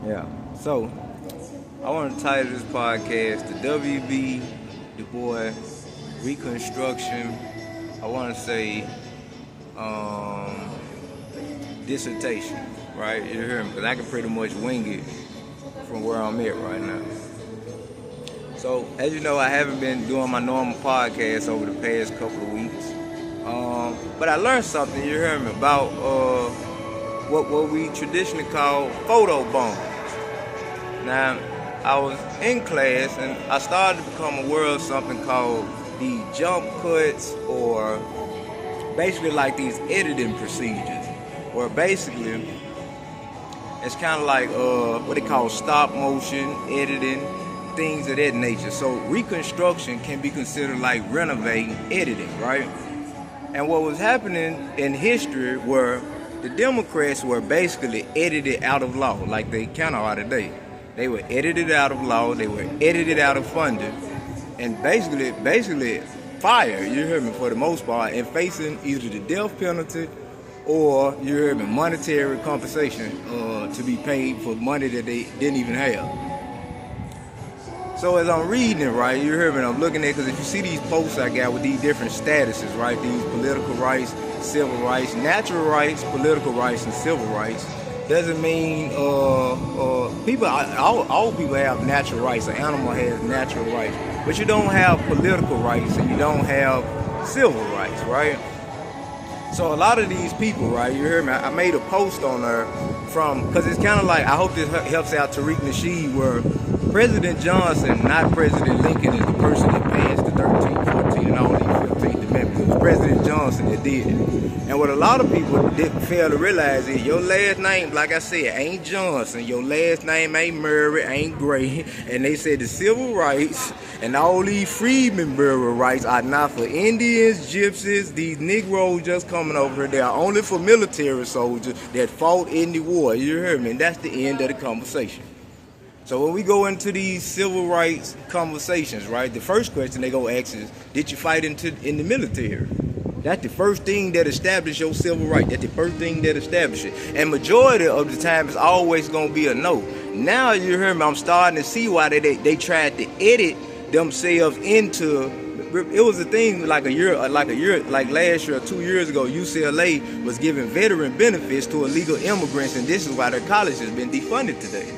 Yeah. So I want to title this podcast the WB Du Bois Reconstruction. I want to say um, dissertation, right? You hear me? Because I can pretty much wing it from where I'm at right now. So as you know, I haven't been doing my normal podcast over the past couple of weeks. But I learned something, you hear me, about what we traditionally call photo bombs. Now, I was in class and I started to become aware of something called the jump cuts, or basically like these editing procedures, where basically it's kind of like what they call stop motion editing, things of that nature. So reconstruction can be considered like renovating editing, right? And what was happening in history were the Democrats were basically edited out of law, like they kind of are today. They were edited out of law, they were edited out of funding, and basically fired, you hear me, for the most part, and facing either the death penalty or, you hear me, monetary compensation to be paid for money that they didn't even have. So as I'm reading it, right, you hear me, I'm looking at, because if you see these posts I got with these different statuses, right, these political rights, civil rights, natural rights, political rights, and civil rights, doesn't mean people, all people have natural rights. An animal has natural rights, but you don't have political rights and you don't have civil rights, right? So a lot of these people, right, you hear me, I made a post on there because it's kind of like, I hope this helps out Tariq Nasheed, where President Johnson, not President Lincoln, is the person that passed the 13th, 14th, and all these 15th Amendments. It was President Johnson that did it. And what a lot of people fail to realize is your last name, like I said, ain't Johnson. Your last name ain't Murray, ain't Gray. And they said the civil rights and all these freedmen bureau rights are not for Indians, gypsies, these Negroes just coming over here. They are only for military soldiers that fought in the war. You heard me? And that's the end of the conversation. So when we go into these civil rights conversations, right, the first question they go ask is, did you fight in the military? That's the first thing that establishes your civil right. That's the first thing that establishes it. And majority of the time, it's always going to be a no. Now, you hear me, I'm starting to see why they tried to edit themselves into. It was a thing like last year or 2 years ago, UCLA was giving veteran benefits to illegal immigrants, and this is why their college has been defunded today.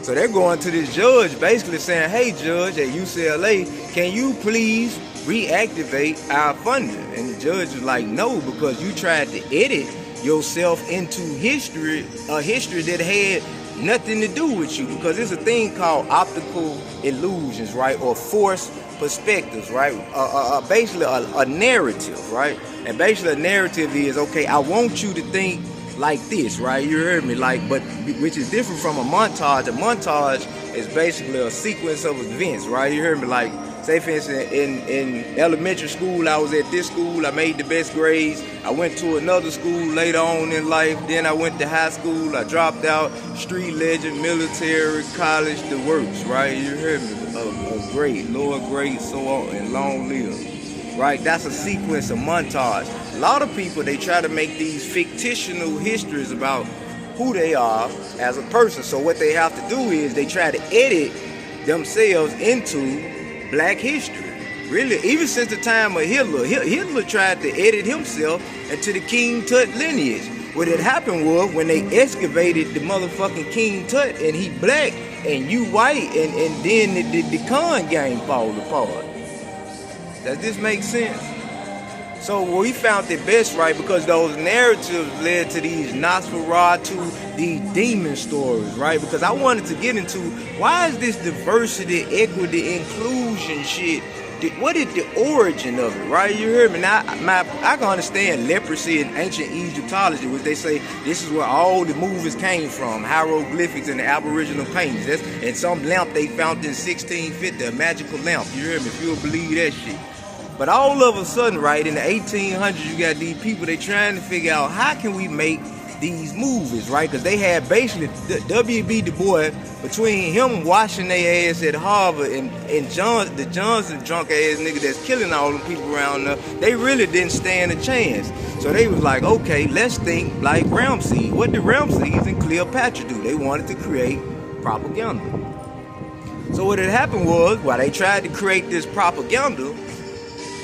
So they're going to this judge basically saying, hey, judge at UCLA, can you please reactivate our funding? And the judge was like, no, because you tried to edit yourself into history, a history that had nothing to do with you, because there's a thing called optical illusions, right, or forced perspectives, right, basically a narrative, right, and basically a narrative is, okay, I want you to think like this, right? You heard me, but which is different from a montage. A montage is basically a sequence of events, right? You heard me, say for instance, in elementary school, I was at this school, I made the best grades. I went to another school later on in life. Then I went to high school, I dropped out, street legend, military, college, the works, right? You heard me, a grade, lower grade, so on, and long live. Right, that's a sequence, a montage. A lot of people, they try to make these fictional histories about who they are as a person. So what they have to do is they try to edit themselves into black history. Really, even since the time of Hitler, Hitler tried to edit himself into the King Tut lineage. What had happened was when they excavated the motherfucking King Tut and he black and you white, and then the Khan gang fall apart. Does this make sense? So we found it best, right, because those narratives led to these Nosferatu, these demon stories, right? Because I wanted to get into, why is this diversity, equity, inclusion shit? What is the origin of it, right? You heard me. Now, I can understand leprosy in ancient Egyptology, which they say this is where all the movies came from, hieroglyphics and the aboriginal paintings. And some lamp they found in 1650, a magical lamp. You heard me? If you'll believe that shit. But all of a sudden, right, in the 1800s, you got these people, they trying to figure out how can we make these movies, right? Because they had basically W.B. Du Bois, between him washing their ass at Harvard and the Johnson drunk ass nigga that's killing all them people around there, they really didn't stand a chance. So they was like, okay, let's think like Ramses. What did Ramses and Cleopatra do? They wanted to create propaganda. So what had happened was, while they tried to create this propaganda,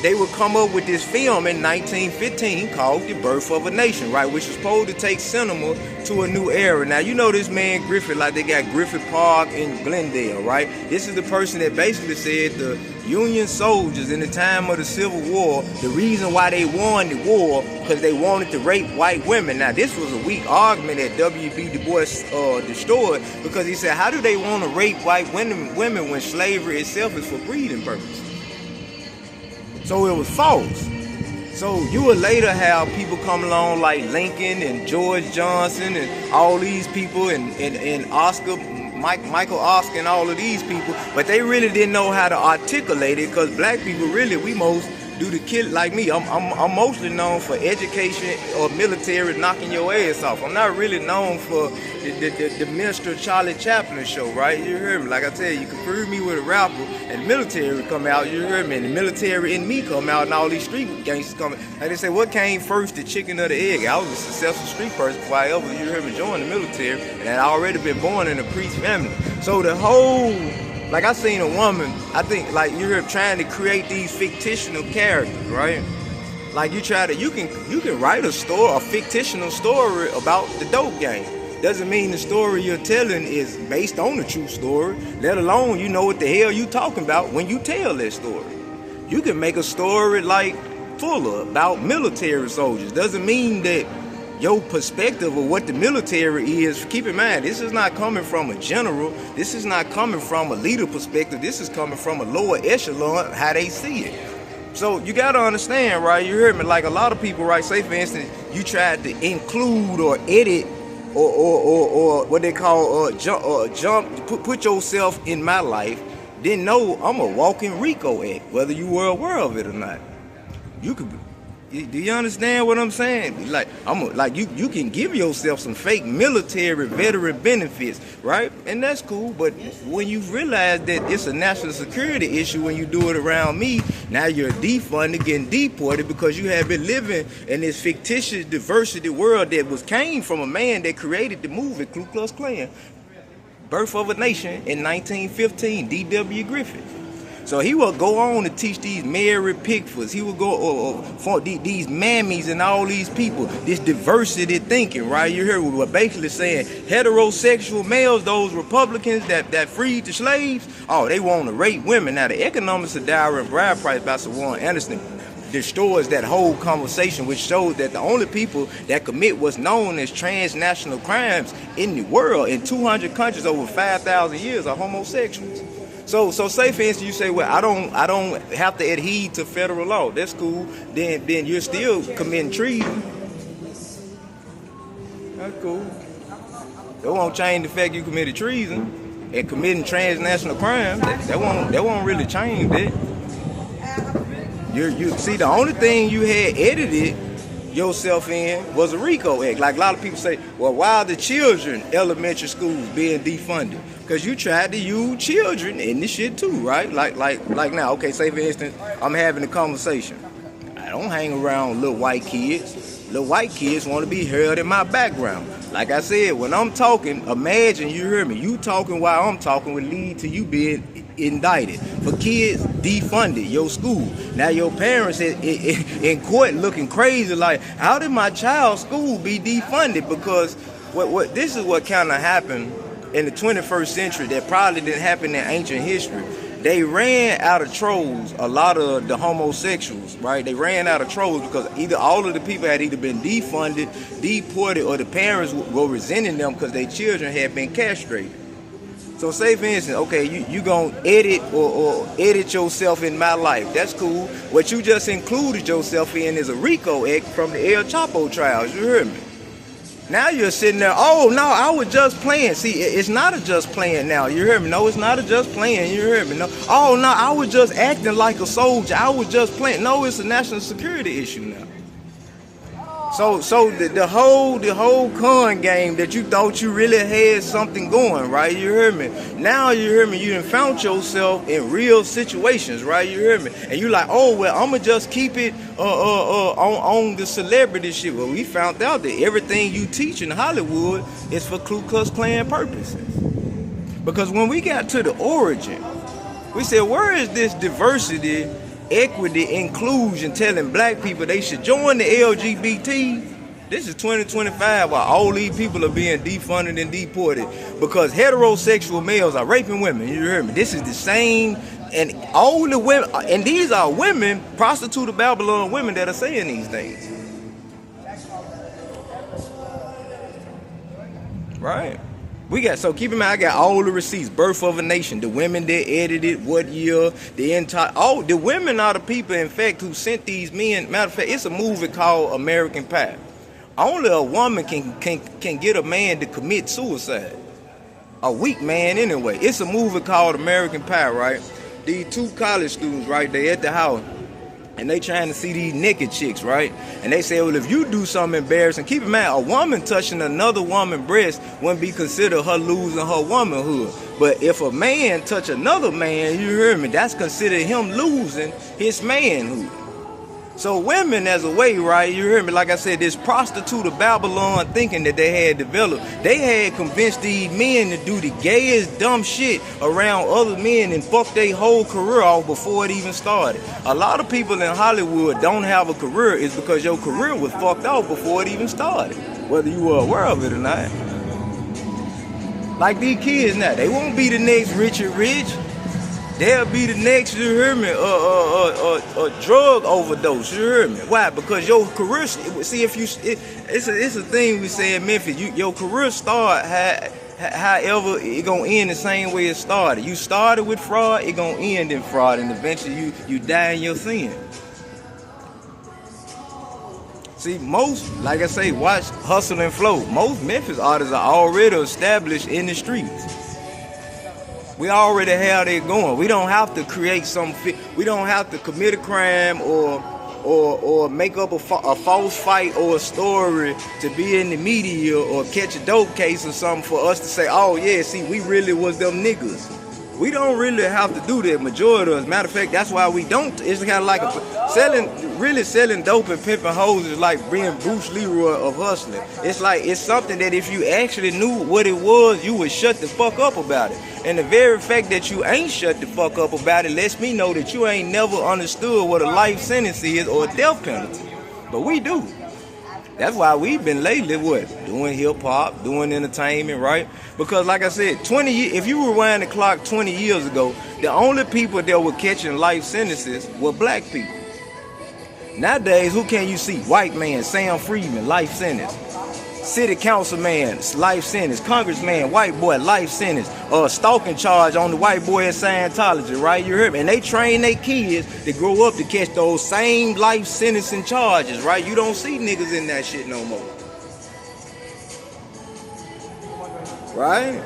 they would come up with this film in 1915 called The Birth of a Nation, right? Which was supposed to take cinema to a new era. Now, you know this man Griffith, like they got Griffith Park in Glendale, right? This is the person that basically said the Union soldiers in the time of the Civil War, the reason why they won the war, because they wanted to rape white women. Now, this was a weak argument that W.B. Du Bois destroyed, because he said, how do they want to rape white women when slavery itself is for breeding purposes? So it was false. So you would later have people come along like Lincoln and George Johnson and all these people and Oscar, Michael Oscar and all of these people, but they really didn't know how to articulate it, because black people really, we most do the kill. Like me, I'm mostly known for education or military knocking your ass off. I'm not really known for the Minister Charlie Chaplin show, right? You heard me? Like I tell you, you can prove me with a rapper and the military come out, you heard me? And the military in me come out and all these street gangsters come out. Like they say, what came first, the chicken or the egg? I was a successful street person before I ever, you heard me, join the military, and I'd already been born in a priest family. So the whole, like I seen a woman, I think, like you're trying to create these fictional characters, right? Like you can write a fictional story about the dope game. Doesn't mean the story you're telling is based on a true story, let alone you know what the hell you talking about when you tell that story. You can make a story like Fuller about military soldiers. Doesn't mean that your perspective of what the military is, keep in mind, this is not coming from a general, this is not coming from a leader perspective, this is coming from a lower echelon, how they see it. So you gotta understand, right, you heard me, like a lot of people, right, say for instance, you tried to include or edit or what they call put yourself in my life, then know I'm a walking RICO act, whether you were aware of it or not. You could Do you understand what I'm saying? Like you can give yourself some fake military veteran benefits, right? And that's cool. But when you realize that it's a national security issue when you do it around me, now you're defunded, getting deported because you have been living in this fictitious diversity world that came from a man that created the movie Ku Klux Klan, Birth of a Nation in 1915, D.W. Griffith. So he will go on to teach these Mary Pickfords. He will go for these mammies and all these people, this diversity thinking, right? You hear what we're basically saying. Heterosexual males, those Republicans that freed the slaves, oh, they want to rape women. Now, the Economics of Dowry and Bride Price by Sir Warren Anderson destroys that whole conversation, which shows that the only people that commit what's known as transnational crimes in the world in 200 countries over 5,000 years are homosexuals. So say for instance you say, well, I don't have to adhere to federal law. That's cool. Then you're still committing treason. That's cool. That won't change the fact you committed treason and committing transnational crimes. That won't really change that. You see, the only thing you had edited yourself in was a RICO Act. Like a lot of people say, well, why are the children elementary schools being defunded? Because you tried to use children in this shit too, right? Like now, okay, say for instance, I'm having a conversation. I don't hang around little white kids. Little white kids want to be heard in my background. Like I said, when I'm talking, imagine, you hear me, you talking while I'm talking would lead to you being indicted. For kids, defunded your school. Now your parents in court looking crazy like, how did my child's school be defunded? Because what this is what kind of happened in the 21st century that probably didn't happen in ancient history. They ran out of trolls, a lot of the homosexuals, right? They ran out of trolls because either all of the people had either been defunded, deported, or the parents were resenting them because their children had been castrated. So say for instance, okay, you gonna edit or edit yourself in my life. That's cool. What you just included yourself in is a RICO Act from the El Chapo trials. You heard me? Now you're sitting there, oh, no, I was just playing. See, it's not a just playing now. You hear me? No, it's not a just playing. You hear me? No. Oh, no, I was just acting like a soldier. I was just playing. No, it's a national security issue now. So the whole con game that you thought you really had something going, right? You hear me? Now you hear me? You done found yourself in real situations, right? You hear me? And you like, oh well, I'ma just keep it on the celebrity shit. Well, we found out that everything you teach in Hollywood is for Ku Klux Klan purposes. Because when we got to the origin, we said, where is this diversity, equity, inclusion telling black people they should join the LGBT? This is 2025 while all these people are being defunded and deported because heterosexual males are raping women. You hear me? This is the same, and all the women, and these are women, prostituted Babylon women that are saying these things. Right? We got, so keep in mind, I got all the receipts. Birth of a Nation, the women that edited, what year, the entire, all the women are the people, in fact, who sent these men. Matter of fact, it's a movie called American Pie. Only a woman can get a man to commit suicide. A weak man anyway. It's a movie called American Pie, right? These two college students, right, they at the house, and they trying to see these naked chicks, right? And they say, well, if you do something embarrassing, keep in mind, a woman touching another woman's breast wouldn't be considered her losing her womanhood. But if a man touch another man, you hear me, that's considered him losing his manhood. So women as a way, right, you hear me, like I said, this prostituted Babylon thinking that they had developed, they had convinced these men to do the gayest dumb shit around other men and fuck their whole career off before it even started. A lot of people in Hollywood don't have a career is because your career was fucked off before it even started, whether you were aware of it or not. Like these kids now, they won't be the next Richard Rich. They'll be the next, you hear me, drug overdose, you hear me? Why? Because your career, see, if you, it's a thing we say in Memphis, your career start, however, it gonna end the same way it started. You started with fraud, it gonna end in fraud, and eventually you die in your sin. See, most, like I say, watch Hustle and Flow. Most Memphis artists are already established in the streets. We already have it going. We don't have to create some. We don't have to commit a crime or make up a false fight or a story to be in the media or catch a dope case or something for us to say, oh yeah, see, we really was them niggas. We don't really have to do that. Majority of us. Matter of fact, that's why we don't. It's kind of like selling dope and pimping hoes is like being Bruce Leroy of hustling. It's like, it's something that if you actually knew what it was, you would shut the fuck up about it. And the very fact that you ain't shut the fuck up about it lets me know that you ain't never understood what a life sentence is or a death penalty. But we do. That's why we've been lately, what? Doing hip-hop, doing entertainment, right? Because like I said, if you rewind the clock 20 years ago, the only people that were catching life sentences were black people. Nowadays, who can you see? White man, Sam Freedman, life sentence. City councilman, life sentence. Congressman, white boy, life sentence. Stalking charge on the white boy in Scientology, right? You heard me? And they train their kids to grow up to catch those same life sentencing charges, right? You don't see niggas in that shit no more. Right?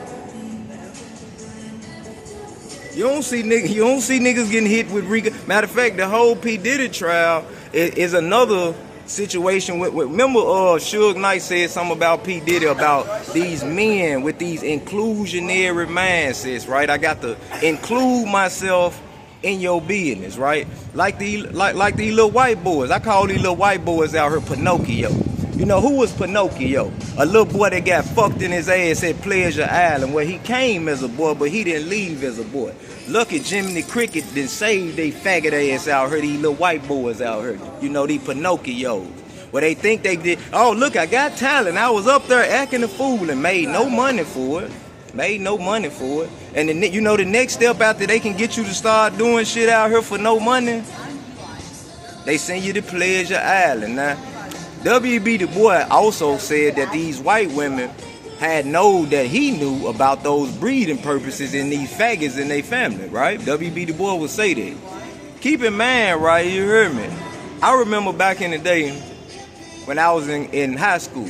You don't see niggas getting hit with RICO. Matter of fact, the whole P. Diddy trial is another situation with remember Suge Knight said something about P. Diddy about these men with these inclusionary mindsets, right? I got to include myself in your business, right? Like these little white boys. I call these little white boys out here Pinocchio. You know who was Pinocchio? A little boy that got fucked in his ass at Pleasure Island, where he came as a boy, but he didn't leave as a boy. Look at Jiminy Cricket then saved they faggot ass out here, these little white boys out here. You know, these Pinocchios. Where they think they did, oh look, I got talent. I was up there acting a fool and made no money for it. Made no money for it. And then, you know, the next step after they can get you to start doing shit out here for no money, they send you to Pleasure Island. Now, W.B. Du Bois also said that these white women had known that he knew about those breeding purposes in these faggots in their family, right? W.B. Du Bois would say that. Keep in mind, right, you heard me. I remember back in the day when I was in high school,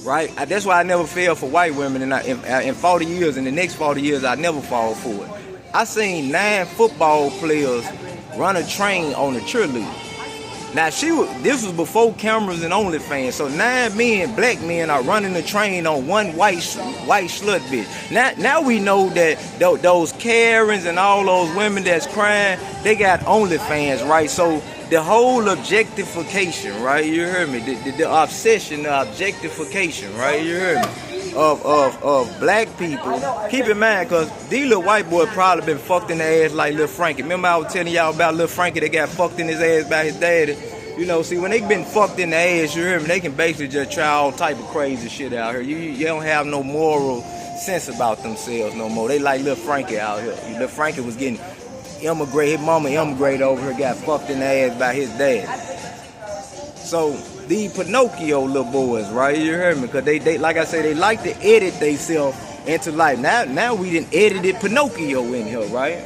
right? That's why I never fell for white women, and in 40 years, in the next 40 years, I never fall for it. I seen 9 football players run a train on a cheerleader. Now this was before cameras and OnlyFans, so 9 men, black men, are running the train on one white slut bitch. Now we know that those Karens and all those women that's crying, they got OnlyFans, right? So the whole objectification, right? You heard me? The obsession, the objectification, right? You heard me? of black people. Keep in mind, cause these little white boys probably been fucked in the ass like Lil Frankie. Remember I was telling y'all about Lil Frankie that got fucked in his ass by his daddy? You know, see, when they been fucked in the ass, you hear me, they can basically just try all type of crazy shit out here. You don't have no moral sense about themselves no more. They like Lil Frankie out here. Lil Frankie was getting immigrated, his mama immigrated over here, got fucked in the ass by his dad. So these Pinocchio little boys, right? You heard me? Because they like I say, they like to edit themselves into life. Now we done edited Pinocchio in here, right?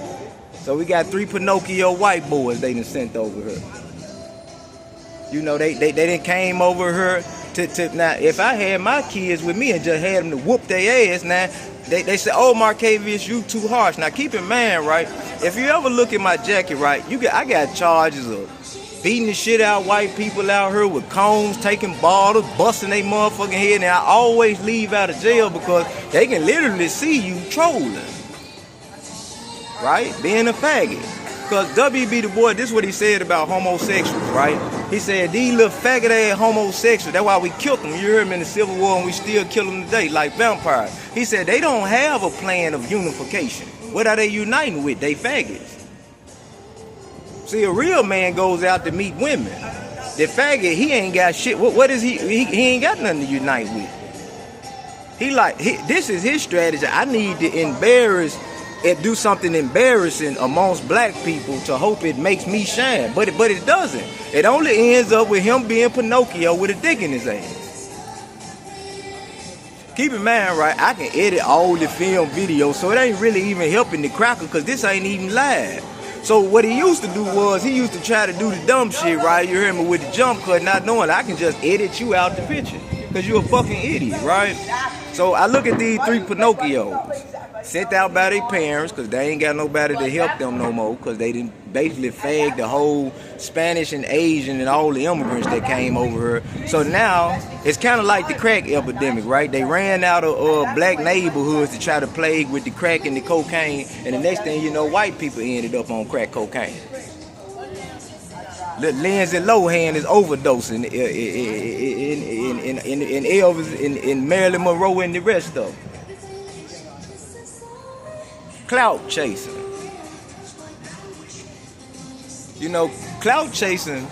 So we got 3 Pinocchio white boys they done sent over here. You know, they done came over here to now, if I had my kids with me and just had them to whoop their ass, now, they say, oh, Marcavius, you too harsh. Now, keep in mind, right, if you ever look at my jacket, right, I got charges of beating the shit out of white people out here with combs, taking bottles, busting their motherfucking head, and I always leave out of jail because they can literally see you trolling, right, being a faggot. Because W.B. Du Bois, this is what he said about homosexuals, right? He said, these little faggot-ass homosexuals, that's why we killed them. You heard him in the Civil War, and we still kill them today, like vampires. He said, they don't have a plan of unification. What are they uniting with? They faggots. See, a real man goes out to meet women. The faggot, he ain't got shit. What is he? He ain't got nothing to unite with. This is his strategy. I need to embarrass and do something embarrassing amongst black people to hope it makes me shine. But it doesn't. It only ends up with him being Pinocchio with a dick in his ass. Keep in mind, right, I can edit all the film videos, so it ain't really even helping the cracker because this ain't even live. So what he used to do was, he used to try to do the dumb shit, right, you hear me, with the jump cut, not knowing I can just edit you out the picture because you're a fucking idiot, right? So I look at these 3 Pinocchios sent out by their parents because they ain't got nobody to help them no more because they didn't basically fag the whole Spanish and Asian and all the immigrants that came over here. So now it's kind of like the crack epidemic, right? They ran out of black neighborhoods to try to plague with the crack and the cocaine, and the next thing you know, white people ended up on crack cocaine. Lindsay Lohan is overdosing in Elvis, in Marilyn Monroe and the rest of them. Clout chasing. You know, clout chasing,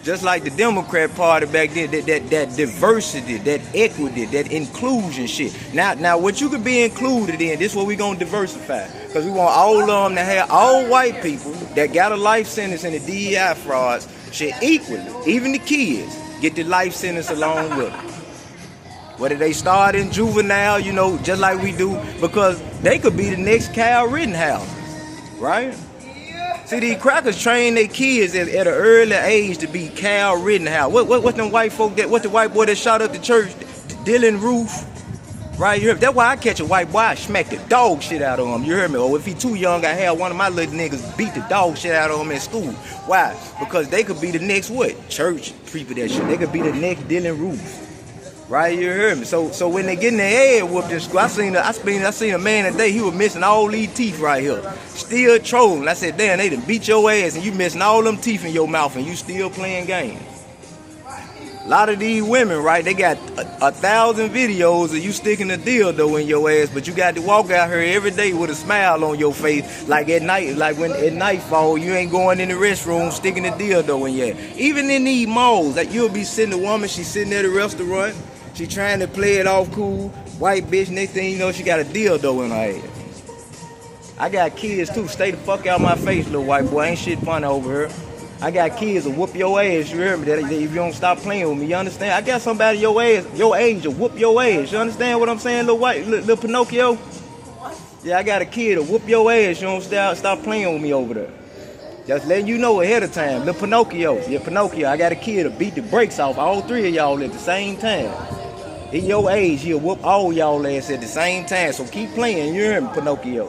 just like the Democrat Party back then, that diversity, that equity, that inclusion shit. Now what you could be included in, this is what we gonna diversify. Because we want all of them to have, all white people that got a life sentence in the DEI frauds shit equally. Even the kids get the life sentence along with them. Whether they start in juvenile, you know, just like we do, because they could be the next Kyle Rittenhouse, right? See, these crackers train their kids at an early age to be Kyle Rittenhouse. What them white folk that? What the white boy that shot up the church, Dylan Roof, right? You heard me? That's why I catch a white boy, I smack the dog shit out of him. You heard me? Or if he too young, I have one of my little niggas beat the dog shit out of him in school. Why? Because they could be the next what? Church people that shit. They could be the next Dylan Roof. Right, you heard me. So when they getting their head whooped in school, I seen a man today, he was missing all these teeth right here. Still trolling. I said, damn, they done beat your ass and you missing all them teeth in your mouth and you still playing games. A lot of these women, right, they got 1,000 videos of you sticking a dildo in your ass, but you got to walk out here every day with a smile on your face, like at night, like when at nightfall, you ain't going in the restroom sticking a dildo in your ass. Even in these malls, like you'll be sitting, a woman, she's sitting at a restaurant, she trying to play it off cool, white bitch, next thing you know, she got a dildo in her ass. I got kids too, stay the fuck out my face, little white boy, ain't shit funny over here. I got kids that whoop your ass, you hear me? That if you don't stop playing with me, you understand? I got somebody your age to whoop your ass, you understand what I'm saying, little Pinocchio? Yeah, I got a kid to whoop your ass, you don't stop playing with me over there. Just letting you know ahead of time, little Pinocchio, yeah, Pinocchio, I got a kid to beat the brakes off all 3 of y'all at the same time. At your age, he'll whoop all y'all ass at the same time, so keep playing, you hear me, Pinocchio?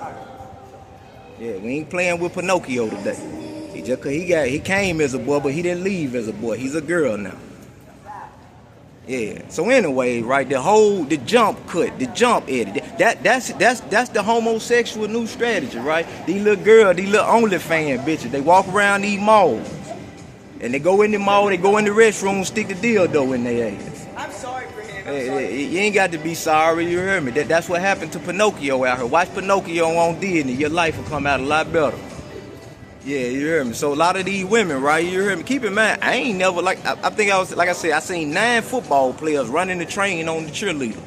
Yeah, we ain't playing with Pinocchio today. He came as a boy, but he didn't leave as a boy. He's a girl now. Yeah. So anyway, right, the jump cut, the jump edit. That's the homosexual new strategy, right? These little girls, these little OnlyFans bitches, they walk around these malls. And they go in the mall, they go in the restroom, stick the dildo in their ass. I'm sorry for him. You ain't got to be sorry, you hear me? That's what happened to Pinocchio out here. Watch Pinocchio on Disney. Your life will come out a lot better. Yeah, you hear me? So a lot of these women, right, you hear me? Keep in mind, I ain't never, I think I was, like I said, I seen 9 football players running the train on the cheerleader.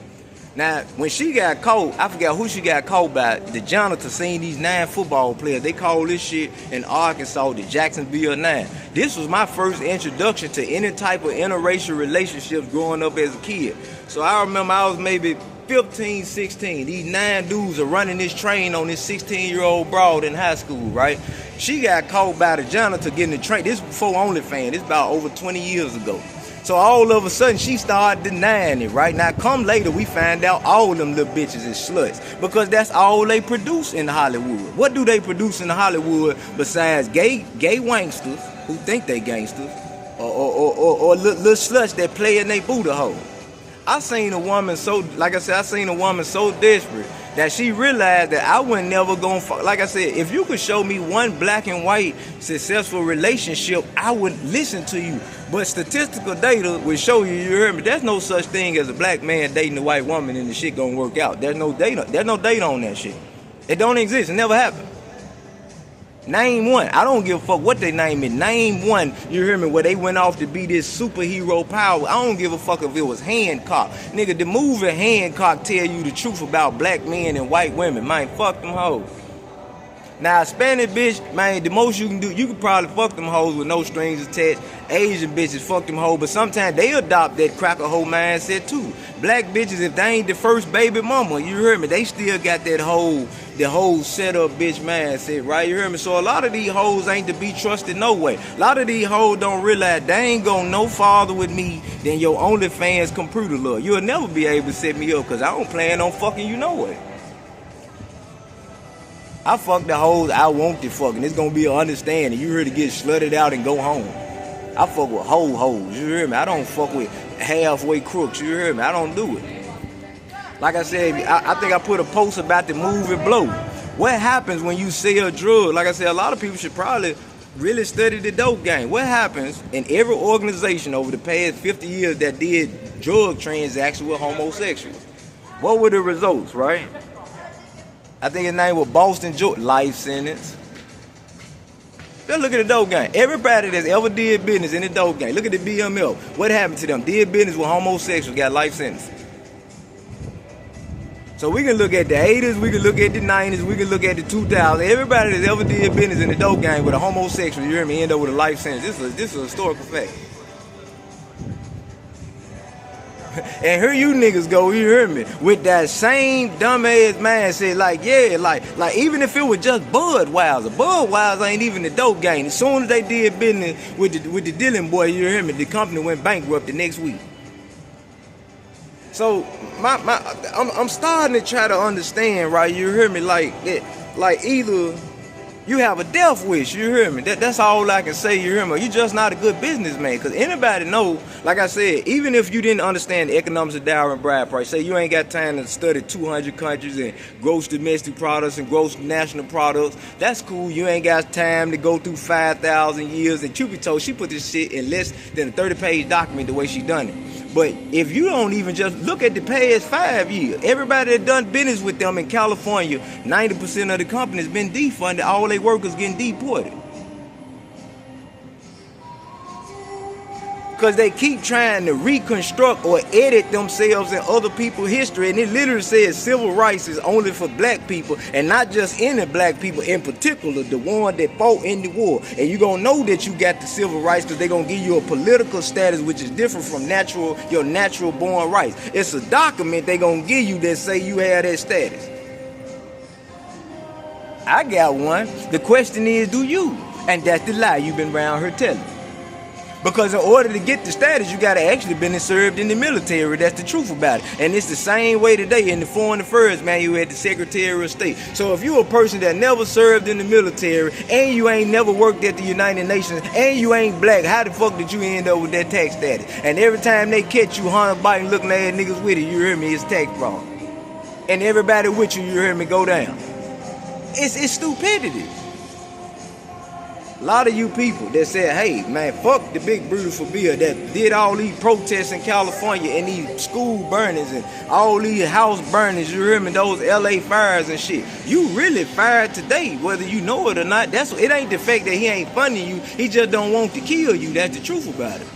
Now, when she got caught, I forgot who she got caught by. The janitor seen these 9 football players. They called this shit in Arkansas the Jacksonville 9. This was my first introduction to any type of interracial relationships growing up as a kid. So I remember I was maybe 15, 16. These 9 dudes are running this train on this 16-year-old broad in high school, right? She got caught by the janitor getting the train. This before OnlyFans. This about over 20 years ago. So all of a sudden, she started denying it, right? Now, come later, we find out all of them little bitches is sluts. Because that's all they produce in Hollywood. What do they produce in Hollywood besides gay wanksters who think they gangsters or little sluts that play in they booty hole? I seen a woman so, like I said, I seen a woman so desperate that she realized that I wasn't never gonna fuck. Like I said, if you could show me one black and white successful relationship, I would listen to you. But statistical data will show you, you hear me, there's no such thing as a black man dating a white woman and the shit gonna work out. There's no data on that shit. It don't exist. It never happened. Name one. I don't give a fuck what they name it. Name one, you hear me, where they went off to be this superhero power. I don't give a fuck if it was Hancock. Nigga, the movie Hancock tell you the truth about black men and white women. Man, fuck them hoes. Now, Spanish bitch, man, the most you can do, you can probably fuck them hoes with no strings attached. Asian bitches fuck them hoes, but sometimes they adopt that cracker hoe mindset too. Black bitches, if they ain't the first baby mama, you hear me, they still got that whole setup bitch mindset, right? You hear me? So a lot of these hoes ain't to be trusted no way. A lot of these hoes don't realize they ain't going no farther with me than your OnlyFans computer love. You'll never be able to set me up because I don't plan on fucking you no way. I fuck the hoes I want to fuck, and it's gonna be an understanding. You here to get slutted out and go home. I fuck with whole hoes, you hear me? I don't fuck with halfway crooks, you hear me? I don't do it. Like I said, I think I put a post about the movie Blow. What happens when you sell drugs? Like I said, a lot of people should probably really study the dope game. What happens in every organization over the past 50 years that did drug transactions with homosexuals? What were the results, right? I think his name was Boston George. Life sentence. Just look at the dope game. Everybody that's ever did business in the dope game, look at the BML. What happened to them? Did business with homosexuals, got life sentences. So we can look at the 80s, we can look at the 90s, we can look at the 2000s. Everybody that's ever did business in the dope game with a homosexual, you hear me, end up with a life sentence. This is a historical fact. And here you niggas go, you hear me, with that same dumbass mindset, like, yeah, like even if it was just Budweiser ain't even the dope game. As soon as they did business with the Dillon boy, you hear me, the company went bankrupt the next week. So I'm starting to try to understand, right? You hear me, like either you have a death wish, you hear me? That's all I can say, you hear me? You just not a good businessman, because anybody know, like I said, even if you didn't understand the economics of dowry and bride price, say you ain't got time to study 200 countries and gross domestic products and gross national products, that's cool. You ain't got time to go through 5,000 years, and truth be told, she put this shit in less than a 30-page document the way she done it. But if you don't even just look at the past 5 years, everybody that done business with them in California, 90% of the companies been defunded, all their workers getting deported. Because they keep trying to reconstruct or edit themselves in other people's history. And it literally says civil rights is only for black people, and not just any black people, in particular, the one that fought in the war. And you're going to know that you got the civil rights because they're going to give you a political status which is different from your natural born rights. It's a document they're going to give you that say you have that status. I got one. The question is, do you? And that's the lie you've been around here telling. Because in order to get the status, you got to actually been served in the military. That's the truth about it. And it's the same way today in the Foreign Affairs Manual at the Secretary of State. So if you're a person that never served in the military, and you ain't never worked at the United Nations, and you ain't black, how the fuck did you end up with that tax status? And every time they catch you hunting, biting, looking at niggas with it, you hear me, it's tax fraud. And everybody with you, you hear me, go down. It's stupidity. A lot of you people that said, hey, man, fuck the big beautiful bill that did all these protests in California and these school burnings and all these house burnings, you hear me, those LA fires and shit. You really fired today, whether you know it or not. It ain't the fact that he ain't funding you, he just don't want to kill you. That's the truth about it.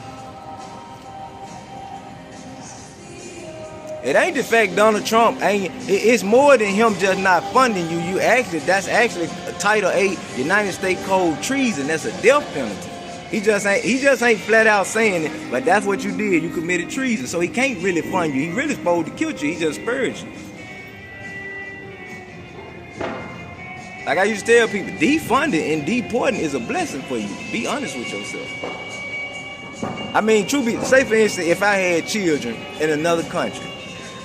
It ain't the fact Donald Trump it's more than him just not funding you. That's actually a Title 8 United States Code treason. That's a death penalty. He just ain't flat out saying it, but that's what you did. You committed treason. So he can't really fund you. He really supposed to kill you. He just spared you. Like I used to tell people, defunding and deporting is a blessing for you. Be honest with yourself. I mean, say for instance, if I had children in another country,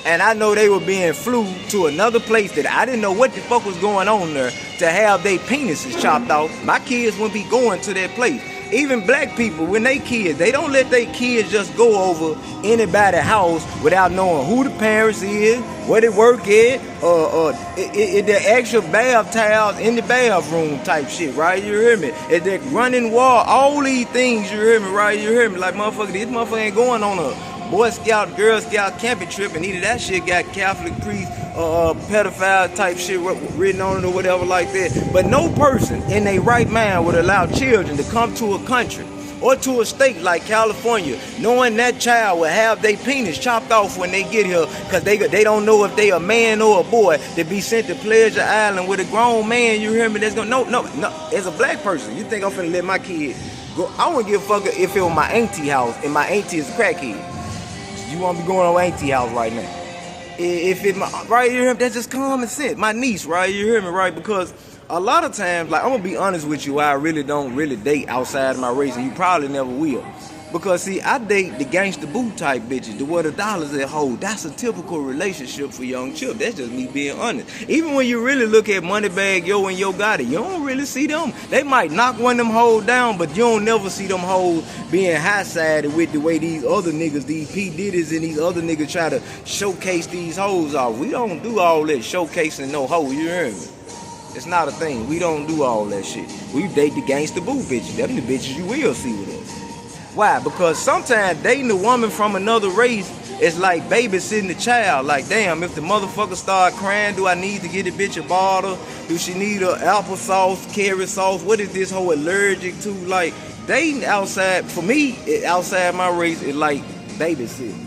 and I know they were being flew to another place that I didn't know what the fuck was going on there to have their penises chopped off, my kids wouldn't be going to that place. Even black people, when they kids, they don't let their kids just go over anybody's house without knowing who the parents is, where they work at, the actual bath towels in the bathroom type shit, right? You hear me? It's that running water, all these things, you hear me, right? You hear me? Like, motherfucker, this motherfucker ain't going on a Boy Scout, Girl Scout camping trip, and either that shit got Catholic priest, pedophile type shit written on it or whatever like that. But no person in their right mind would allow children to come to a country or to a state like California, knowing that child will have their penis chopped off when they get here, because they don't know if they a man or a boy, to be sent to Pleasure Island with a grown man. You hear me? That's gonna no. As a black person, you think I'm finna let my kid go? I wouldn't give a fuck if it was my auntie house and my auntie is a crackhead. You want to be going on auntie house right now? If it right, you hear me? That's just common sense. My niece, right? You hear me, right? Because a lot of times, like, I'm gonna be honest with you, I really don't date outside of my race, and you probably never will. Because see, I date the gangsta boo type bitches, the where the dollars at hold. That's a typical relationship for young children. That's just me being honest. Even when you really look at Moneybag Yo and Yo Gotti, you don't really see them. They might knock one of them hoes down, but you don't never see them hoes being high-sided with the way these other niggas, these P. Diddy's and these other niggas try to showcase these hoes off. We don't do all that showcasing no hoe, you hear me? It's not a thing. We don't do all that shit. We date the gangsta boo bitches. Them the bitches you will see with us. Why? Because sometimes dating a woman from another race is like babysitting the child. Like, damn, if the motherfucker start crying, do I need to get the bitch a bottle? Do she need a applesauce, carrot sauce? What is this hoe allergic to? Like, dating outside, for me, outside my race, is like babysitting.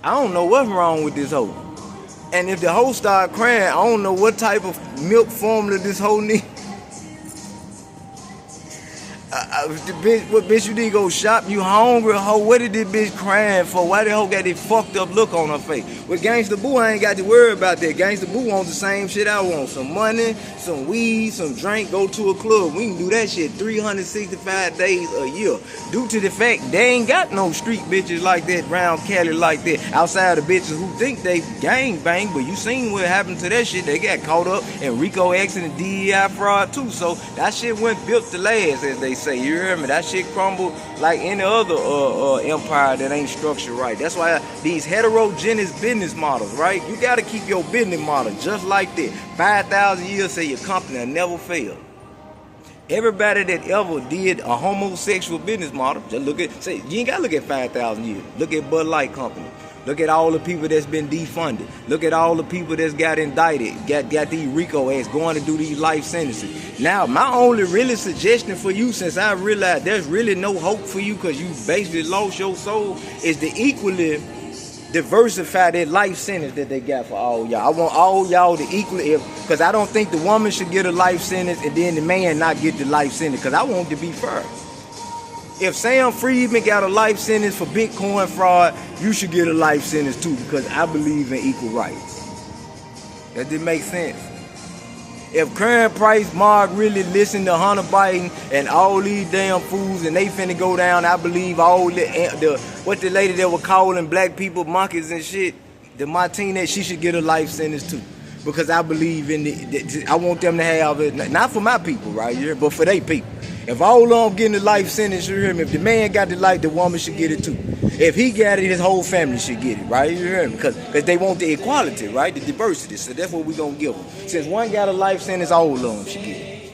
I don't know what's wrong with this hoe. And if the hoe start crying, I don't know what type of milk formula this hoe needs. What bitch, you need to go shop? You hungry, hoe? What did this bitch crying for? Why the hoe got this fucked up look on her face? With Gangsta Boo, I ain't got to worry about that. Gangsta Boo wants the same shit I want. Some money, some weed, some drink, go to a club. We can do that shit 365 days a year. Due to the fact they ain't got no street bitches like that round Cali like that. Outside of bitches who think they gang bang, but you seen what happened to that shit. They got caught up in Rico accident and DEI fraud too. So that shit went built to last, as they say. You hear me? That shit crumbled like any other empire that ain't structured right. That's why these heterogeneous business models, right? You got to keep your business model just like that. 5,000 years say your company will never fail. Everybody that ever did a homosexual business model, just look at, say, you ain't got to look at 5,000 years. Look at Bud Light Company. Look at all the people that's been defunded. Look at all the people that's got indicted, got these RICO acts, going to do these life sentences. Now, my only really suggestion for you, since I realized there's really no hope for you because you basically lost your soul, is to equally diversify that life sentence that they got for all y'all. I want all y'all to equally, because I don't think the woman should get a life sentence and then the man not get the life sentence, because I want it to be fair. If Sam Friedman got a life sentence for Bitcoin fraud, you should get a life sentence too, because I believe in equal rights. That didn't make sense. If current price Mark really listened to Hunter Biden and all these damn fools and they finna go down, I believe all the what the lady that was calling black people monkeys and shit, the Martinez, she should get a life sentence too. Because I believe in I want them to have it, not for my people right here, but for their people. If all of them getting a life sentence, you hear me? If the man got the life, the woman should get it too. If he got it, his whole family should get it, right? You hear me? Because they want the equality, right? The diversity. So that's what we gonna give them. Since one got a life sentence, all of them should get it.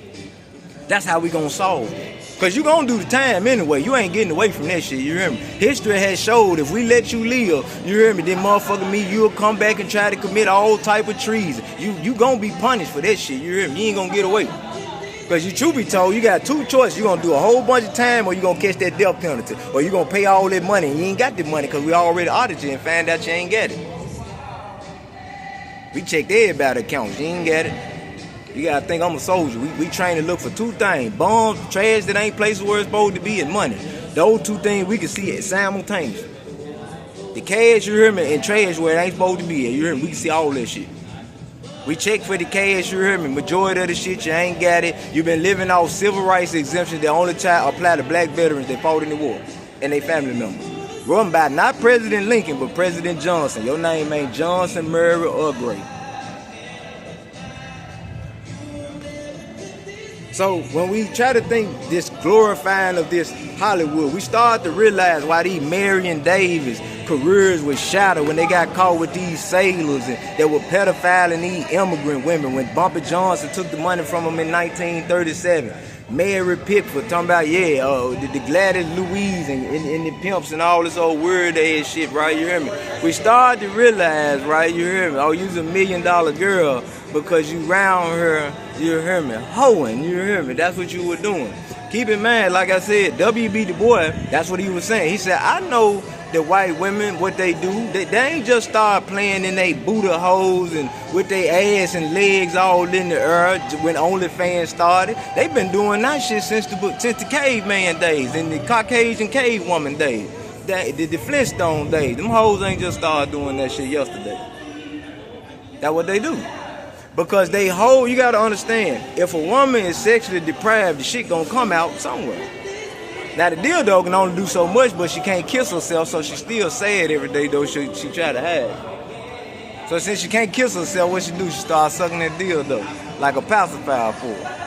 That's how we gonna solve it. Cause you gonna do the time anyway. You ain't getting away from that shit, you hear me? History has showed if we let you live, you hear me, then motherfucker me, you'll come back and try to commit all type of treason. You gonna be punished for that shit, you hear me? You ain't gonna get away. Cause you truth be told, you got two choices. You gonna do a whole bunch of time or you gonna catch that death penalty. Or you gonna pay all that money and you ain't got the money cause we already audited you and found out you ain't got it. We checked everybody's accounts, you ain't got it. You gotta think I'm a soldier. We train to look for two things: bombs, trash that ain't places where it's supposed to be, and money. Those two things we can see it simultaneously. The cash, you hear me, and trash where it ain't supposed to be at. You hear me? We can see all that shit. We check for the cash, you hear me. Majority of the shit you ain't got it. You been living off civil rights exemptions that only apply to black veterans that fought in the war and their family members. Run by not President Lincoln, but President Johnson. Your name ain't Johnson, Murray, or Gray. So when we try to think this glorifying of this Hollywood, we start to realize why these Marion Davis careers were shattered when they got caught with these sailors and that were pedophiling these immigrant women. When Bumpy Johnson took the money from them in 1937. Mary Pickford talking about, the Gladys Louise and the pimps and all this old weird ass shit, right? You hear me? We start to realize, right? You hear me? Oh, you's a $1 million girl because you round her, you hear me? Hoeing, you hear me? That's what you were doing. Keep in mind, like I said, W.B. Du Bois, that's what he was saying. He said, I know the white women, what they do, they ain't just start playing in they Buddha holes and with their ass and legs all in the earth when OnlyFans started. They've been doing that shit since the caveman days and the Caucasian cave woman days, the Flintstone days. Them hoes ain't just started doing that shit yesterday. That's what they do. Because they hold, you gotta understand, if a woman is sexually deprived, the shit gonna come out somewhere. Now the dildo can only do so much, but she can't kiss herself, so she still sad every day though she try to hide. So since she can't kiss herself, what she do? She start sucking that dildo like a pacifier for her.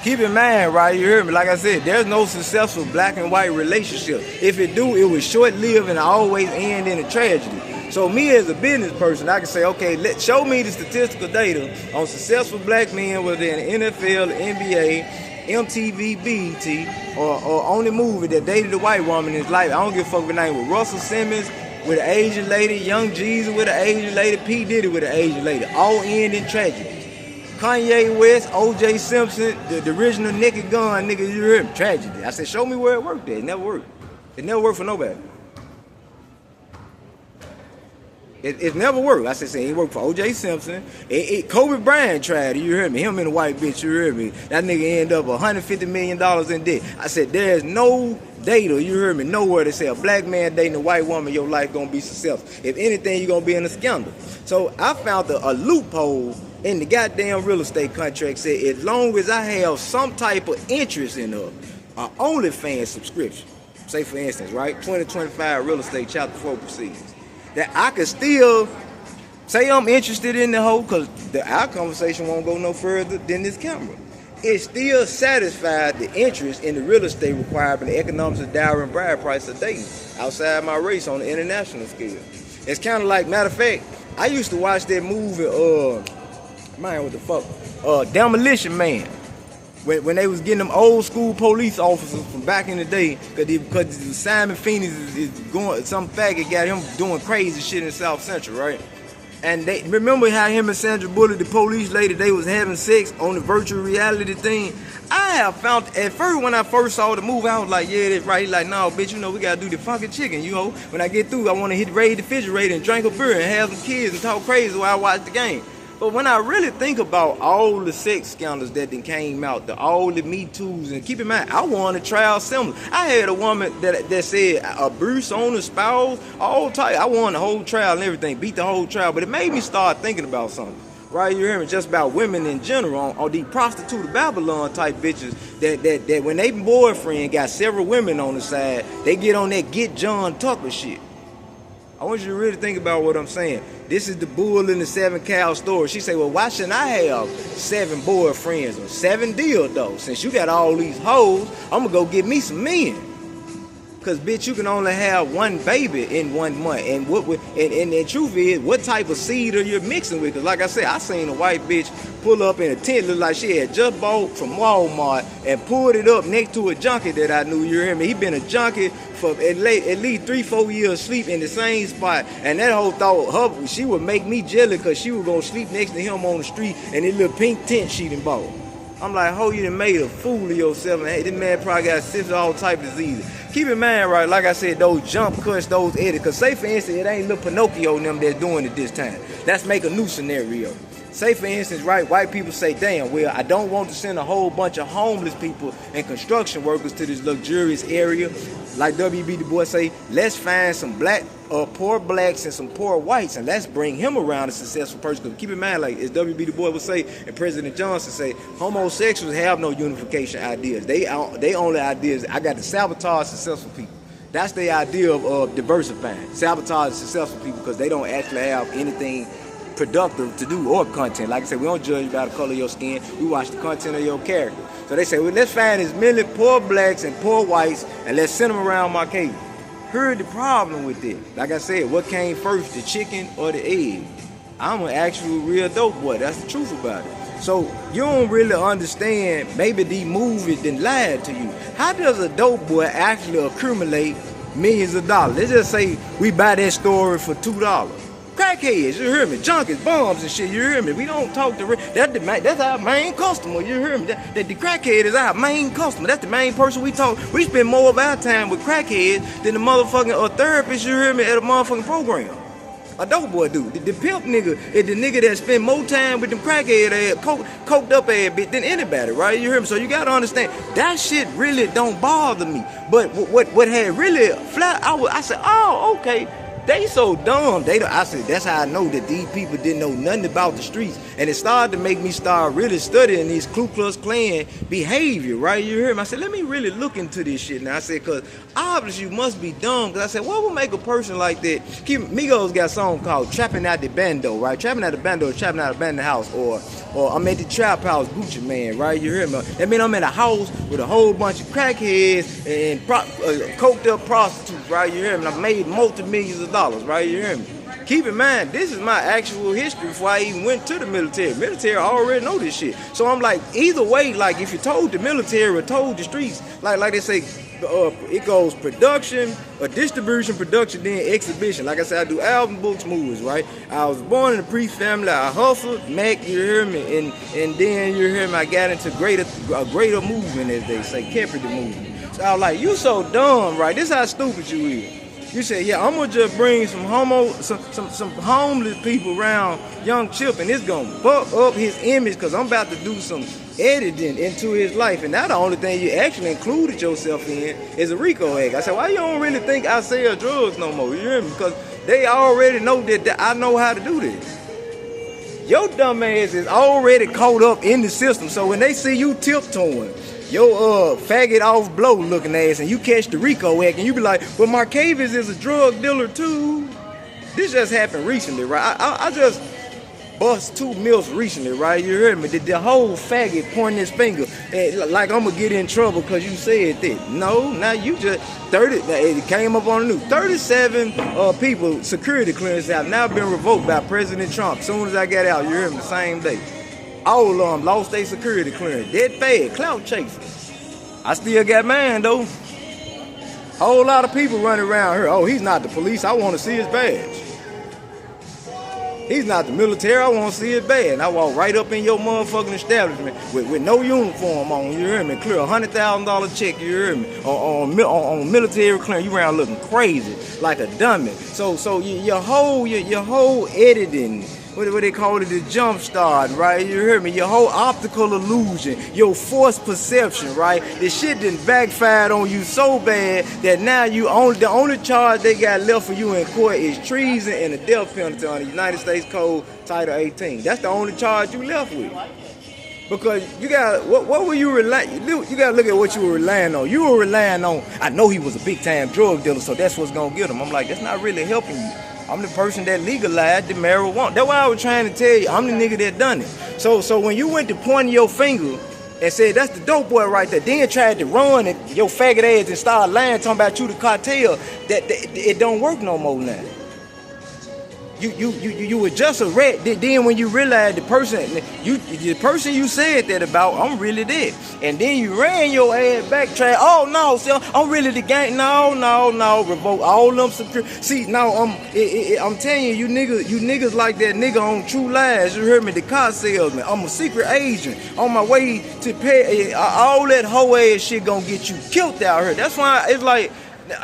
Keep in mind, right, you hear me, like I said, there's no successful black and white relationship. If it do, it was short-lived and always end in a tragedy. So me as a business person, I can say, okay, show me the statistical data on successful black men within the NFL, the NBA, MTV, BET, or on the movie that dated a white woman in his life. I don't give a fuck if her name was Russell Simmons with an Asian lady, Young Jeezy with an Asian lady, P. Diddy with an Asian lady. All end in tragedy. Kanye West, O.J. Simpson, the original Naked Gun, nigga, you heard him, tragedy. I said, show me where it worked at. It never worked. It never worked for nobody. It never worked. I said, it worked for O.J. Simpson. Kobe Bryant tried it, you heard me. Him and the white bitch, you heard me. That nigga ended up $150 million in debt. I said, there's no data, you heard me, nowhere to say a black man dating a white woman, your life gonna be successful. If anything, you're gonna be in a scandal. So I found a loophole in the goddamn real estate contract said as long as I have some type of interest in an OnlyFans subscription, say for instance, right, 2025 real estate chapter 4 proceedings, that I could still say I'm interested in the whole, because our conversation won't go no further than this camera. It still satisfied the interest in the real estate requirement, the economics of dowry and bride price of dating outside my race on the international scale. It's kind of like, matter of fact, I used to watch that movie, Demolition Man. When they was getting them old school police officers from back in the day, because Simon Phoenix is going, some faggot got him doing crazy shit in South Central, right? And they remember how him and Sandra Bullock, the police lady, they was having sex on the virtual reality thing. I have found, at first when I first saw the movie, I was like, yeah, that's right. He like, no, bitch, we gotta do the funky chicken, When I get through, I wanna raid the refrigerator and drink a beer and have some kids and talk crazy while I watch the game. But when I really think about all the sex scandals that then came out, all the Me Too's, and keep in mind, I won a trial similar. I had a woman that said abuse on the spouse, all type. I won the whole trial and everything, beat the whole trial. But it made me start thinking about something, right? You hear me? Just about women in general, or these prostitute Babylon type bitches that when they boyfriend got several women on the side, they get on that Get John Tucker shit. I want you to really think about what I'm saying. This is the bull in the 7 cow story. She say, well, why shouldn't I have 7 boyfriends or 7 dildos? Since you got all these hoes, I'm going to go get me some men. Cause bitch, you can only have one baby in 1 month, and and the truth is, what type of seed are you mixing with? Cause like I said, I seen a white bitch pull up in a tent, look like she had just bought from Walmart, and pulled it up next to a junkie that I knew. You hear me? He been a junkie for at least 3-4 years, sleep in the same spot, and that whole thought, she would make me jealous, cause she was gonna sleep next to him on the street in this little pink tent she done bought. I'm like, ho, you done made a fool of yourself, and hey, this man probably got syphilis, all type of diseases. Keep in mind, right, like I said, those jump cuts, those edits, because say, for instance, it ain't little Pinocchio and them that's doing it this time. Let's make a new scenario. Say, for instance, right, white people say, damn, well, I don't want to send a whole bunch of homeless people and construction workers to this luxurious area. Like W.B. Du Bois say, let's find some poor blacks and some poor whites, and let's bring him around a successful person. Because keep in mind, like as W.B. Du Bois would say, and President Johnson say, homosexuals have no unification ideas. They only ideas, I got to sabotage successful people. That's the idea of diversifying. Sabotage successful people because they don't actually have anything productive to do or content. Like I said, we don't judge by the color of your skin. We watch the content of your character. So they say, well, let's find as many poor blacks and poor whites and let's send them around my cave. Here's the problem with it. Like I said, what came first, the chicken or the egg? I'm an actual real dope boy. That's the truth about it. So you don't really understand, maybe these movies didn't lie to you. How does a dope boy actually accumulate millions of dollars? Let's just say we buy that story for $2. Crackheads, you hear me? Junkies, bombs and shit, you hear me? We don't talk to that's our main customer, you hear me? That the crackhead is our main customer. That's the main person we talk. We spend more of our time with crackheads than the motherfucking therapist, you hear me, at a motherfucking program. A dope boy do. The pimp nigga is the nigga that spend more time with them crackhead ass, coked up ass bitch than anybody, right? You hear me? So you gotta understand, that shit really don't bother me. But what had really flat, I said, oh, okay. They so dumb. I said, that's how I know that these people didn't know nothing about the streets. And it started to make me start really studying these Ku Klux Klan behavior, right? You hear me? I said, let me really look into this shit. And I said, because obviously you must be dumb. Because I said, what would make a person like that? Migos got a song called Trapping Out the Bando, right? Trapping Out the Bando is trapping out the band house. Or I'm at the trap house, Gucci Man, right? You hear me? That mean I'm in a house with a whole bunch of crackheads and coked up prostitutes, right? You hear me? I've made multi-millions of dollars, right? You hear me? Keep in mind, this is my actual history before I even went to the military. Military already know this shit. So I'm like, either way, like if you told the military or told the streets, like they say, it goes production, distribution, production, then exhibition. Like I said, I do album, books, movies, right? I was born in a priest family. I hustled, Mac, you hear me, and then you hear me. I got into a greater movement, as they say, kept the movement. So I was like, you so dumb, right? This is how stupid you is. You say, yeah, I'm gonna just bring some homeless people around young Chip, and it's gonna fuck up his image because I'm about to do some editing into his life. And now the only thing you actually included yourself in is a RICO act. I said, why you don't really think I sell drugs no more? You hear me? Because they already know that I know how to do this. Your dumb ass is already caught up in the system. So when they see you tiptoeing, your faggot off blow looking ass, and you catch the RICO act, and you be like, well, Marcavis is a drug dealer too. This just happened recently, right? I just bust 2 mills recently, right? You heard me? The whole faggot pointing his finger like I'm gonna get in trouble because you said that. No, now you just 30. It came up on the news. 37 people security clearance have now been revoked by President Trump. As soon as I got out, you heard me, the same day. All of them lost their security clearance. Dead fad, clout chasing. I still got mine though. Whole lot of people running around here. Oh, he's not the police. I want to see his badge. He's not the military. I want to see his badge. And I walk right up in your motherfucking establishment with no uniform on. You hear me? Clear $100,000 check. You hear me? On military clearance, you around looking crazy like a dummy. So your whole editing. What they call it, the jump start, right? You hear me? Your whole optical illusion, your forced perception, right? The shit done backfired on you so bad that now the only charge they got left for you in court is treason and a death penalty on the United States Code Title 18. That's the only charge you left with. Because you got what were you relying? You got to look at what you were relying on. You were relying on, I know he was a big time drug dealer, so that's what's gonna get him. I'm like, that's not really helping you. I'm the person that legalized the marijuana. That's why I was trying to tell you, I'm the nigga that done it. So when you went to pointing your finger and said, that's the dope boy right there. Then tried to run and your faggot ass and start lying, talking about you the cartel. That it don't work no more now. You were just a rat. Then when you realize the person you said that about, I'm really that. And then you ran your ass back, try. Oh no, see, I'm really the gang. No, revoke all them. See, now I'm telling you, you niggas like that nigga on True Lies. You heard me, the car salesman. I'm a secret agent on my way to pay. All that hoe ass shit gonna get you killed out here. That's why it's like.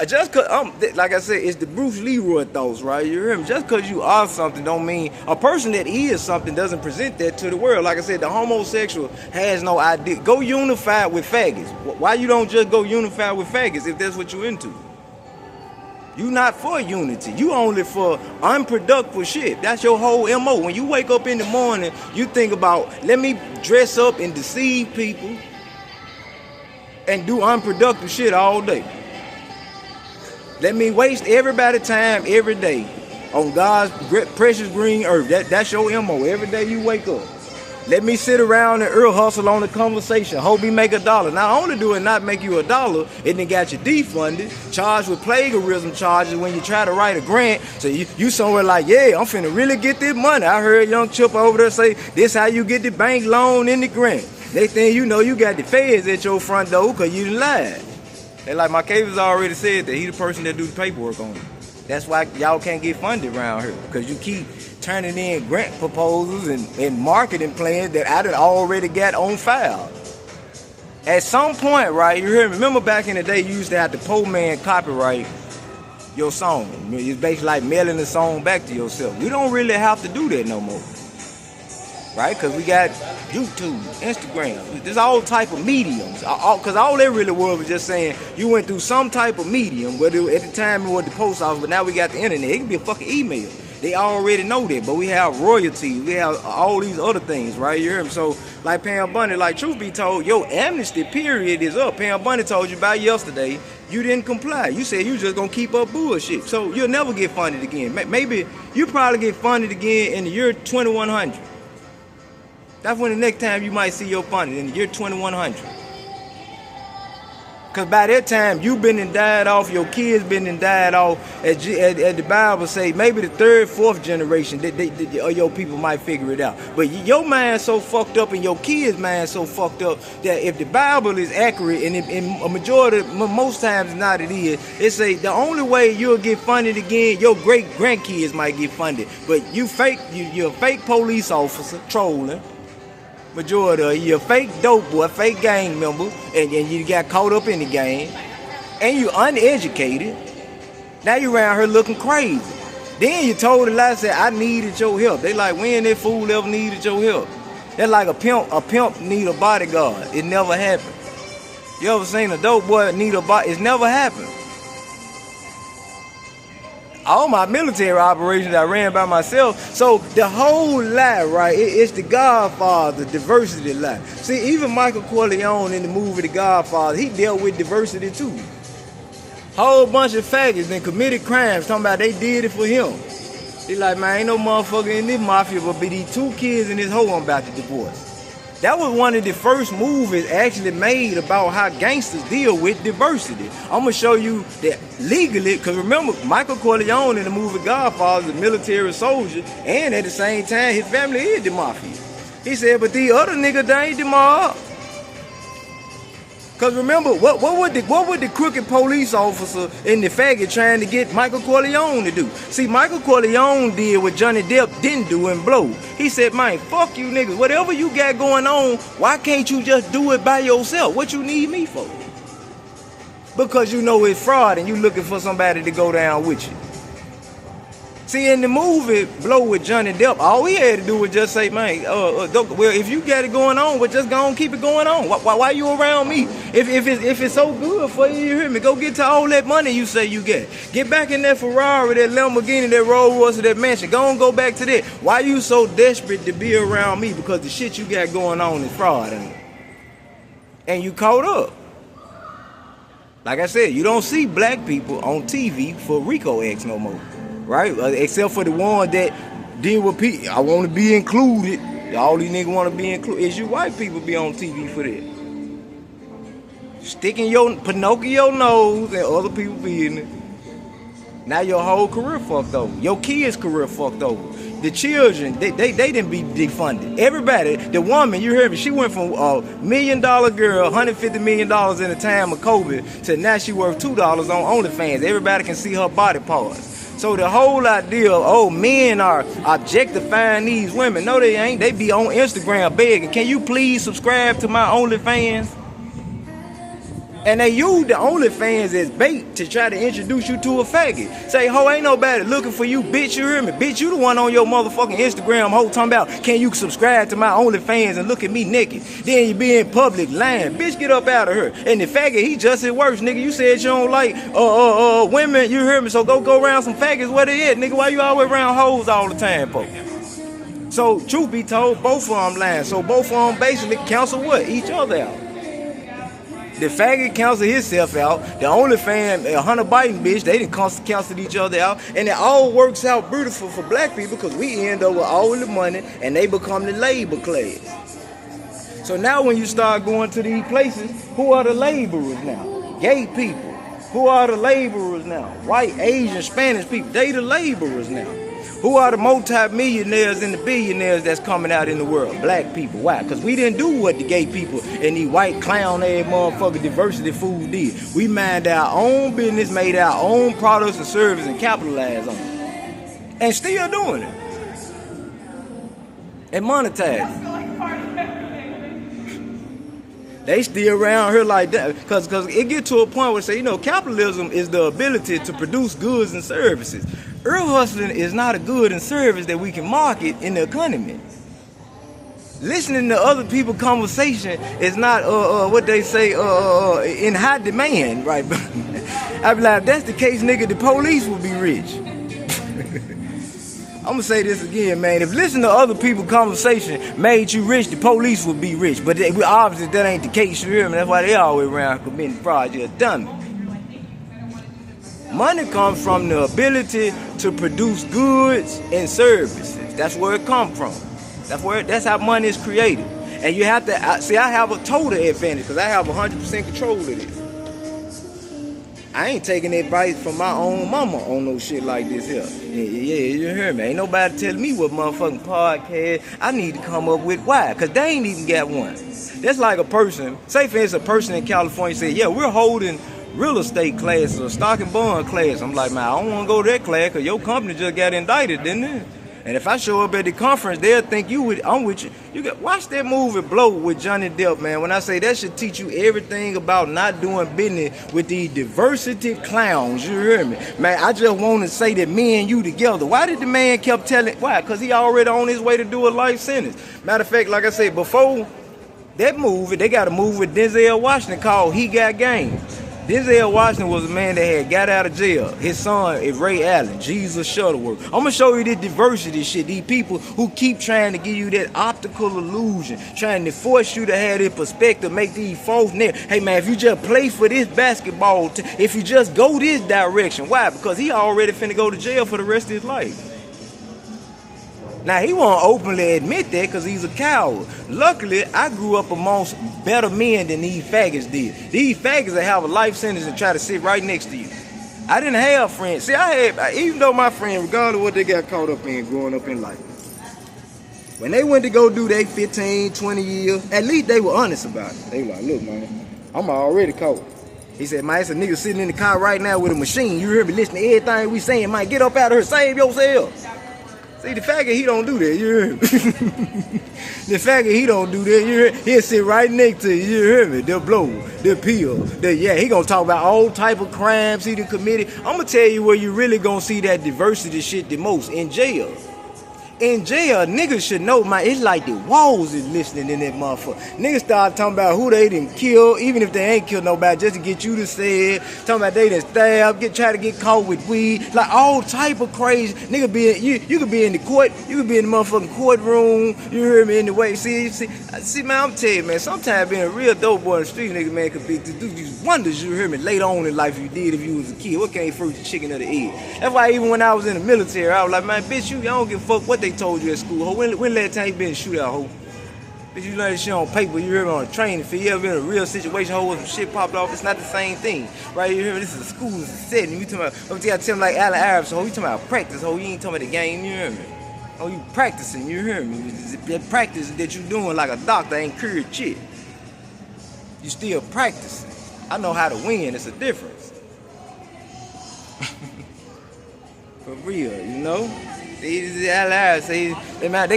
Just cause like I said, it's the Bruce Leroy thoughts, right? You hear me? Just cause you are something don't mean a person that is something doesn't present that to the world. Like I said, the homosexual has no idea. Go unify with faggots. Why you don't just go unify with faggots if that's what you're into? You not for unity. You only for unproductive shit. That's your whole MO. When you wake up in the morning, you think about, let me dress up and deceive people and do unproductive shit all day. Let me waste everybody's time every day on God's precious green earth. That's your MO. Every day you wake up. Let me sit around and earl hustle on the conversation. Hope we make $1. Not only do it not make you $1, it then got you defunded, charged with plagiarism charges when you try to write a grant. So you somewhere like, yeah, I'm finna really get this money. I heard young Chip over there say, this how you get the bank loan in the grant. Next thing you know, you got the feds at your front door because you done lied. And like my Cavers already said that he the person that do the paperwork on it. That's why y'all can't get funded around here. Because you keep turning in grant proposals and marketing plans that I done already got on file. At some point, right, you hear me? Remember back in the day, you used to have the poor man copyright your song. It's basically like mailing the song back to yourself. We don't really have to do that no more. Right? Because we got YouTube, Instagram. There's all type of mediums. Because all they really was just saying you went through some type of medium, whether at the time it was the post office, but now we got the internet. It can be a fucking email. They already know that, but we have royalties. We have all these other things, right? You hear me? So, like Pam Bunny, like truth be told, your amnesty period is up. Pam Bunny told you about yesterday. You didn't comply. You said you just gonna keep up bullshit. So you'll never get funded again. Maybe you probably get funded again in the year 2100. That's when the next time you might see your funding, in the year 2100. Because by that time, you been and died off, your kids been and died off, as the Bible say, maybe the third, fourth generation, or your people might figure it out. But your mind so fucked up and your kids' mind so fucked up that if the Bible is accurate, and a majority, most times not it is, it say the only way you'll get funded again, your great-grandkids might get funded. But you're a fake police officer, trolling. Majority of you a fake dope boy, fake gang member, and you got caught up in the game, and you uneducated. Now you around here looking crazy. Then you told the lie, said I needed your help. They like, when that fool ever needed your help? That's like a pimp need a bodyguard. It never happened. You ever seen a dope boy need a body? It's never happened. All my military operations I ran by myself. So the whole lie, right, it's the Godfather diversity lie. See, even Michael Corleone in the movie The Godfather, he dealt with diversity too. Whole bunch of faggots and committed crimes talking about they did it for him. They like, man, ain't no motherfucker in this mafia but be these 2 kids and this hoe I'm about to divorce. That was one of the first movies actually made about how gangsters deal with diversity. I'm going to show you that legally, because remember, Michael Corleone in the movie Godfather is a military soldier, and at the same time, his family is the mafia. He said, but these other niggas, they ain't the mob. Because remember, what would the crooked police officer and the faggot trying to get Michael Corleone to do? See, Michael Corleone did what Johnny Depp didn't do and blow. He said, man, fuck you niggas. Whatever you got going on, why can't you just do it by yourself? What you need me for? Because you know it's fraud and you looking for somebody to go down with you. See, in the movie Blow with Johnny Depp, all he had to do was just say, man, well, if you got it going on, well, just go on, keep it going on. Why you around me? If it's so good for you, you hear me? Go get to all that money you say you get. Get back in that Ferrari, that Lamborghini, that Rolls Royce, that mansion. Go on, go back to that. Why you so desperate to be around me? Because the shit you got going on is fraud, ain't it? And you caught up. Like I said, you don't see black people on TV for RICO acts no more. Right? Except for the one that deal with people. I want to be included. All these niggas want to be included. Is you white people be on TV for that? Sticking your Pinocchio nose and other people business. Now your whole career fucked over. Your kids' career fucked over. The children, they didn't be defunded. Everybody, the woman, you heard me, she went from a $1 million girl, $150 million in the time of COVID, to now she worth $2 on OnlyFans. Everybody can see her body parts. So the whole idea of, oh, men are objectifying these women. No, they ain't. They be on Instagram begging, can you please subscribe to my OnlyFans? And they use the OnlyFans as bait to try to introduce you to a faggot. Say, ho, ain't nobody looking for you, bitch, you hear me? Bitch, you the one on your motherfucking Instagram, ho, talking about, can you subscribe to my OnlyFans and look at me naked? Then you be in public lying. Bitch, get up out of here. And the faggot, he just as worse, nigga. You said you don't like women, you hear me? So go around some faggots where they at, nigga. Why you always around hoes all the time, folks? So, truth be told, both of them lying. So both of them basically cancel what? Each other out. The faggot canceled himself out. The OnlyFans, Hunter Biden bitch, they didn't cancel each other out. And it all works out beautiful for black people because we end up with all the money and they become the labor class. So now when you start going to these places, who are the laborers now? Gay people. Who are the laborers now? White, Asian, Spanish people. They the laborers now. Who are the multi-millionaires and the billionaires that's coming out in the world? Black people. Why? Because we didn't do what the gay people and these white clown-ass motherfucking diversity fools did. We mind our own business, made our own products and services, and capitalized on it. And still doing it. And monetizing. They still around here like that. Because it get to a point where say, capitalism is the ability to produce goods and services. Earl hustling is not a good and service that we can market in the economy. Listening to other people's conversation is not what they say in high demand, right? I be like, if that's the case, nigga, the police will be rich. I'm gonna say this again, man. If listening to other people's conversation made you rich, the police would be rich. But obviously that ain't the case, you hear me? That's why they always around committing fraud. You're a dummy. Money comes from the ability to produce goods and services. That's where it comes from. That's how money is created. And you have to I have a total advantage because I have 100% control of it. I ain't taking advice from my own mama on no shit like this here. Yeah, you hear me? Ain't nobody telling me what motherfucking podcast I need to come up with. Why? Because they ain't even got one. That's like a person, say for instance, a person in California say, yeah, we're holding real estate classes or stock and bond class. I'm like, man, I don't want to go to that class because your company just got indicted, didn't it? And if I show up at the conference, they'll think I'm with you. Watch that movie Blow with Johnny Depp, man. When I say that should teach you everything about not doing business with these diversity clowns, you hear me? Man, I just want to say that me and you together. Why did the man kept telling, why? Because he already on his way to do a life sentence. Matter of fact, like I said, before that movie, they got a movie with Denzel Washington called He Got Game. Denzel Washington was a man that had got out of jail. His son is Ray Allen, Jesus Shuttleworth. I'm going to show you this diversity shit. These people who keep trying to give you that optical illusion, trying to force you to have this perspective, make these false narratives. Hey, man, if you just play for this basketball, if you just go this direction. Why? Because he already finna go to jail for the rest of his life. Now, he won't openly admit that because he's a coward. Luckily, I grew up amongst better men than these faggots did. These faggots that have a life sentence and try to sit right next to you. I didn't have friends. See, even though my friends, regardless of what they got caught up in growing up in life, when they went to go do their 15, 20 years, at least they were honest about it. They were like, look, man, I'm already caught. He said, man, it's a nigga sitting in the car right now with a machine. You hear me listening to everything we saying, man, get up out of here, save yourself. See, the faggot, he don't do that, you hear me? The faggot, he don't do that, you hear me? He'll sit right next to you, you hear me? The blow, the pill, he gonna talk about all type of crimes he done committed. I'm gonna tell you where you really gonna see that diversity shit the most, in jail. In jail, niggas should know, man, it's like the walls is listening in that motherfucker. Niggas start talking about who they done kill, even if they ain't killed nobody, just to get you to say it. Talking about they done stabbed, try to get caught with weed, like all type of crazy. Nigga you could be in the court, you could be in the motherfucking courtroom, you hear me, in the way. See, man, I'm telling you, man, sometimes being a real dope boy in the street, nigga, man, could be to do these wonders, you hear me, later on in life you did if you was a kid. What came first, the chicken or the egg? That's why even when I was in the military, I was like, man, bitch, I don't give a fuck what they told you at school, ho? When last time you been in a shootout, ho? Bitch, you learn this shit on paper, you hear me on a training field, you ever been in a real situation, ho, where some shit popped off, it's not the same thing, right? You hear me? This is a school, it's a setting, you talking about, I'm tell them like Allen Iverson, ho, you talking about practice, ho, you ain't talking about the game, you hear me? Oh, you practicing, you hear me? That practice that you doing like a doctor ain't cured shit. You still practicing. I know how to win, it's a difference. For real, you know? They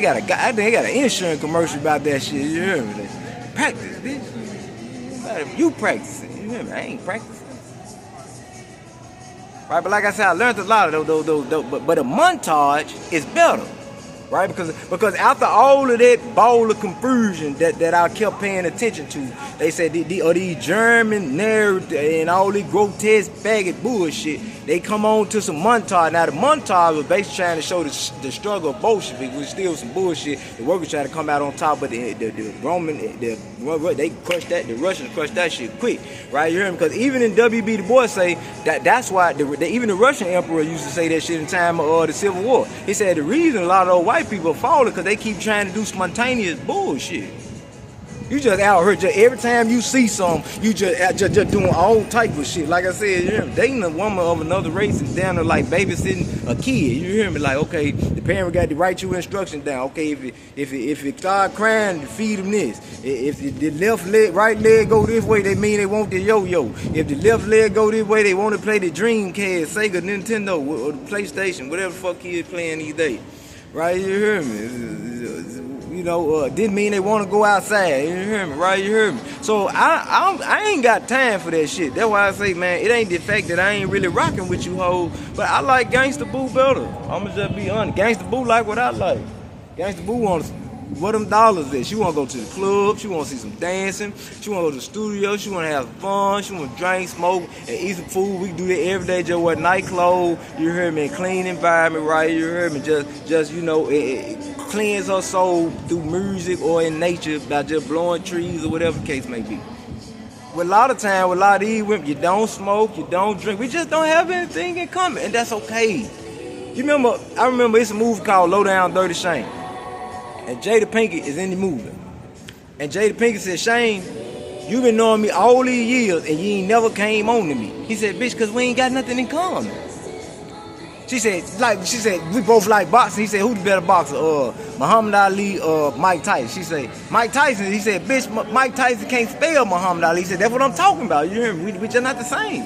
got an insurance commercial about that shit, you hear me? Like, practice, bitch. You practicing, you hear me? I ain't practicing. Right, but like I said, I learned a lot of those but a montage is better. Right, because after all of that ball of confusion that I kept paying attention to, they said these German narrative and all this grotesque faggot bullshit, they come on to some montage. Now the montage was basically trying to show the struggle of Bolsheviks, which still some bullshit. The workers trying to come out on top, but they crushed that. The Russians crushed that shit quick, right? You hear me? Because even in WB, the boys say that's why even the Russian emperor used to say that shit in time of the Civil War. He said the reason a lot of those white people are falling because they keep trying to do spontaneous bullshit. You just out here, every time you see something, you just doing all type of shit. Like I said, you hear me? Dating a woman of another race is down to like babysitting a kid. You hear me? Like, okay, the parent got to write you instructions down. Okay, if it start crying, feed them this. If the right leg go this way, they mean they want the yo-yo. If the left leg go this way, they want to play the Dreamcast, Sega, Nintendo, or the PlayStation, whatever the fuck kids playing these days. Right? You hear me? You know, didn't mean they want to go outside. You hear me, right? You hear me? So I ain't got time for that shit. That's why I say, man, it ain't the fact that I ain't really rocking with you, ho. But I like Gangsta Boo better. I'ma just be honest. Gangsta Boo like what I like. Gangsta Boo wants what them dollars is. She want to go to the club. She want to see some dancing. She want to go to the studio. She want to have fun. She want to drink, smoke, and eat some food. We can do that every day. Just wear night clothes. You hear me? Clean environment, right? You hear me? Just you know, cleanse her soul through music or in nature by just blowing trees or whatever the case may be. With a lot of time, with a lot of these women, you don't smoke, you don't drink. We just don't have anything in common, and that's okay. I remember it's a movie called Low Down Dirty Shame. And Jada Pinkett is in the movie. And Jada Pinkett said, Shane, you been knowing me all these years and you ain't never came on to me. He said, bitch, because we ain't got nothing in common. She said, we both like boxing. He said, who's the better boxer? Muhammad Ali or Mike Tyson? She said, Mike Tyson. He said, bitch, Mike Tyson can't spell Muhammad Ali. He said, that's what I'm talking about. You hear me? We just not the same.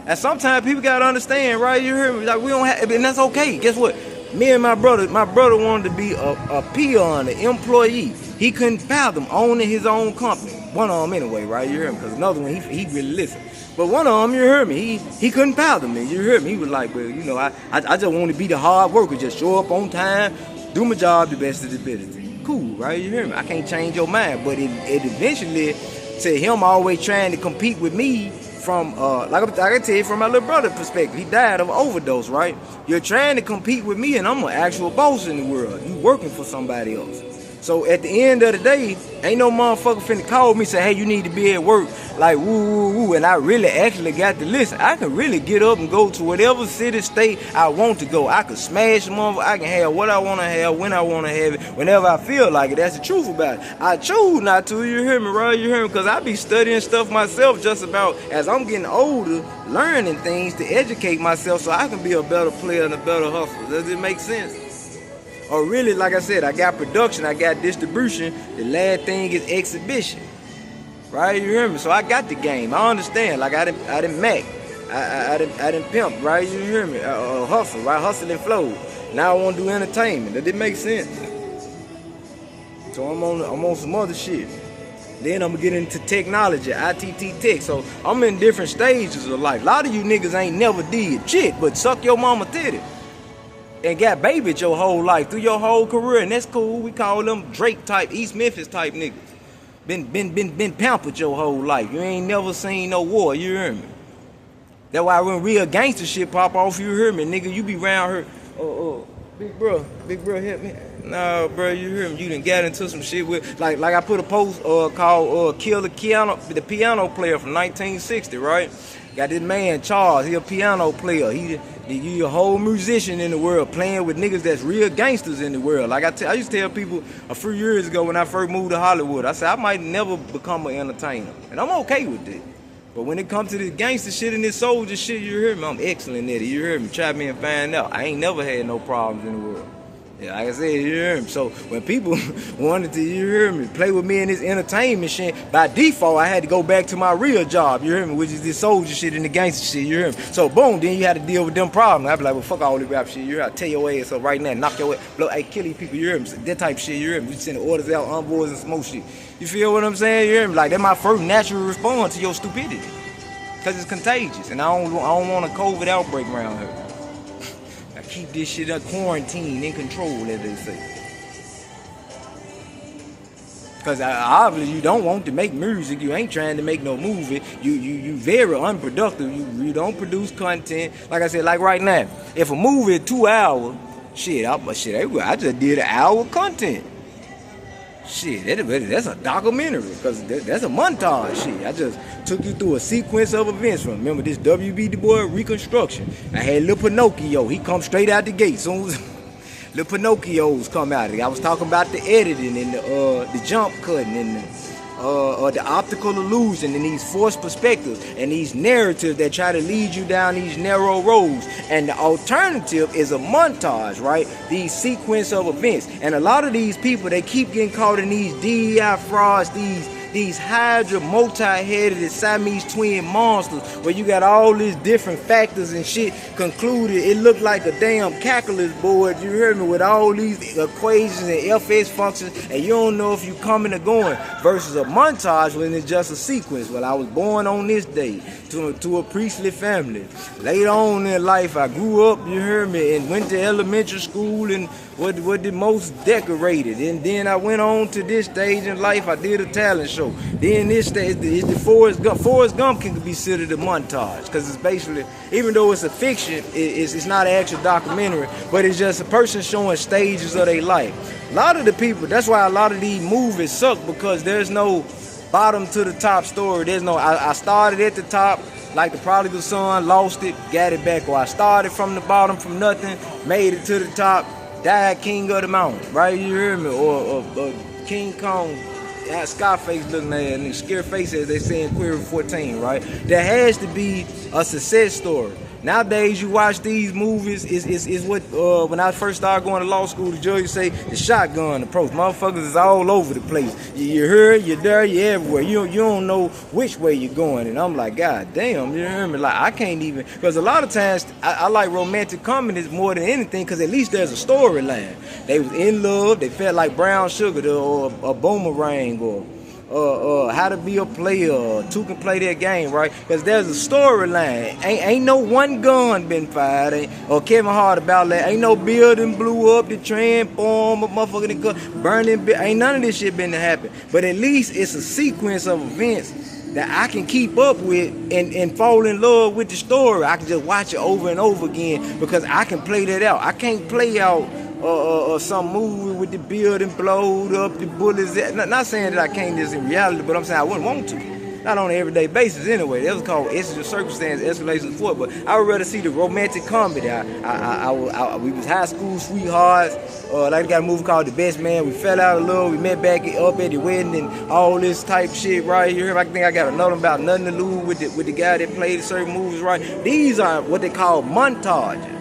And sometimes people got to understand, right? You hear me? Like, we don't have, and that's okay. Guess what? Me and my brother wanted to be a peon, an employee. He couldn't fathom owning his own company. One of them anyway, right? You hear me? Because another one, he really listened. But one of them, you hear me, he couldn't fathom me. You hear me? He was like, well, you know, I just want to be the hard worker. Just show up on time, do my job the best of the ability. Cool, right? You hear me? I can't change your mind. But it eventually, to him always trying to compete with me, from like I tell you, from my little brother's perspective, he died of an overdose, right? You're trying to compete with me, and I'm an actual boss in the world. You working for somebody else. So at the end of the day, ain't no motherfucker finna call me and say, hey, you need to be at work, like woo woo woo, and I really actually got to listen. I can really get up and go to whatever city, state I want to go. I can smash them over. I can have what I want to have, when I want to have it, whenever I feel like it. That's the truth about it. I choose not to, you hear me, right? You hear me? Because I be studying stuff myself just about as I'm getting older, learning things to educate myself so I can be a better player and a better hustler. Does it make sense? Or really, like I said, I got production, I got distribution. The last thing is exhibition, right? You hear me? So I got the game. I understand. Like I didn't Mac, I didn't pimp, right? You hear me? Hustle, right? Hustle and flow. Now I want to do entertainment. Does it make sense? So I'm on some other shit. Then I'm gonna get into technology, ITT tech. So I'm in different stages of life. A lot of you niggas ain't never did shit but suck your mama titty. And got babied your whole life, through your whole career, and that's cool. We call them Drake type, East Memphis type niggas. Been pampered your whole life. You ain't never seen no war, you hear me? That's why when real gangster shit pop off, you hear me, nigga, you be round here, big bro, help me. Nah, bro, you hear me? You done got into some shit with, like I put a post called Kill the Piano Player from 1960, right? Got this man, Charles, he a piano player. He You a whole musician in the world playing with niggas that's real gangsters in the world. Like I used to tell people a few years ago when I first moved to Hollywood, I said I might never become an entertainer. And I'm okay with it. But when it comes to this gangster shit and this soldier shit, you hear me? I'm excellent at it. You hear me? Try me and find out. I ain't never had no problems in the world. Yeah, like I said, you hear me? So when people wanted to, you hear me, play with me in this entertainment shit, by default, I had to go back to my real job, you hear me, which is this soldier shit and the gangster shit, you hear me? So boom, then you had to deal with them problems. I'd be like, well, fuck all this rap shit, you hear me? I tell your ass up right now, knock your ass, blow, hey, kill these people, you hear me? That type of shit, you hear me? We sending orders out, envoys and smoke shit. You feel what I'm saying? You hear me? Like, that's my first natural response to your stupidity. Because it's contagious, and I don't want a COVID outbreak around here. Keep this shit up quarantined in control, as they say. Because obviously you don't want to make music. You ain't trying to make no movie. You very unproductive. You don't produce content. Like I said, like right now, if a movie is 2 hours, I just did an hour content. Shit, that's a documentary, because that's a montage shit. I just took you through a sequence of events from, remember this W.B. Du Bois Reconstruction. I had Lil Pinocchio, he come straight out the gate. Soon as Lil Pinocchios come out, I was talking about the editing and the jump cutting and the optical illusion and these forced perspectives and these narratives that try to lead you down these narrow roads. And the alternative is a montage, right? These sequence of events. And a lot of these people, they keep getting caught in these DEI frauds, these Hydra multi-headed Siamese twin monsters where you got all these different factors and shit concluded. It looked like a damn calculus board, you hear me, with all these equations and FS functions, and you don't know if you coming or going, versus a montage when it's just a sequence. Well, I was born on this day to a priestly family. Later on in life, I grew up, you hear me, and went to elementary school and was the most decorated. And then I went on to this stage in life. I did a talent show. Then this stage is the Forrest Gump. Forrest Gump can be considered a montage because it's basically, even though it's a fiction, it's not an actual documentary, but it's just a person showing stages of their life. A lot of the people, that's why a lot of these movies suck, because there's no bottom to the top story. There's no, I started at the top, like the prodigal son, lost it, got it back. Or I started from the bottom, from nothing, made it to the top, died king of the mountain, right? You hear me? Or King Kong, Scarface looking at it, and scare face, as they say in Query 14, right? There has to be a success story. Nowadays, you watch these movies, is what, when I first started going to law school, the judge say the shotgun approach. Motherfuckers is all over the place. You're here, you're there, you're everywhere. You don't know which way you're going. And I'm like, God damn, you hear me? Like, I can't even, because a lot of times, I like romantic comedies more than anything, because at least there's a storyline. They was in love, they felt like brown sugar, or a boomerang, or how to be a player, two can play that game, right? Because there's a storyline. Ain't no one gun been fired, or Kevin Hart about that. Ain't no building blew up, the transform, a motherfucking burning, ain't none of this shit been to happen. But at least it's a sequence of events that I can keep up with and fall in love with the story. I can just watch it over and over again because I can play that out. I can't play out some movie with the building blowed up, the bullets. Not saying that I can't do this in reality, but I'm saying I wouldn't want to. Not on an everyday basis anyway. That was called exigent circumstance, escalation support. But I would rather see the romantic comedy. We was high school sweethearts. Like they got a movie called The Best Man. We fell out of love. We met back up at the wedding and all this type shit right here. I think I got another one about Nothing to Lose with the guy that played certain movies right. These are what they call montages.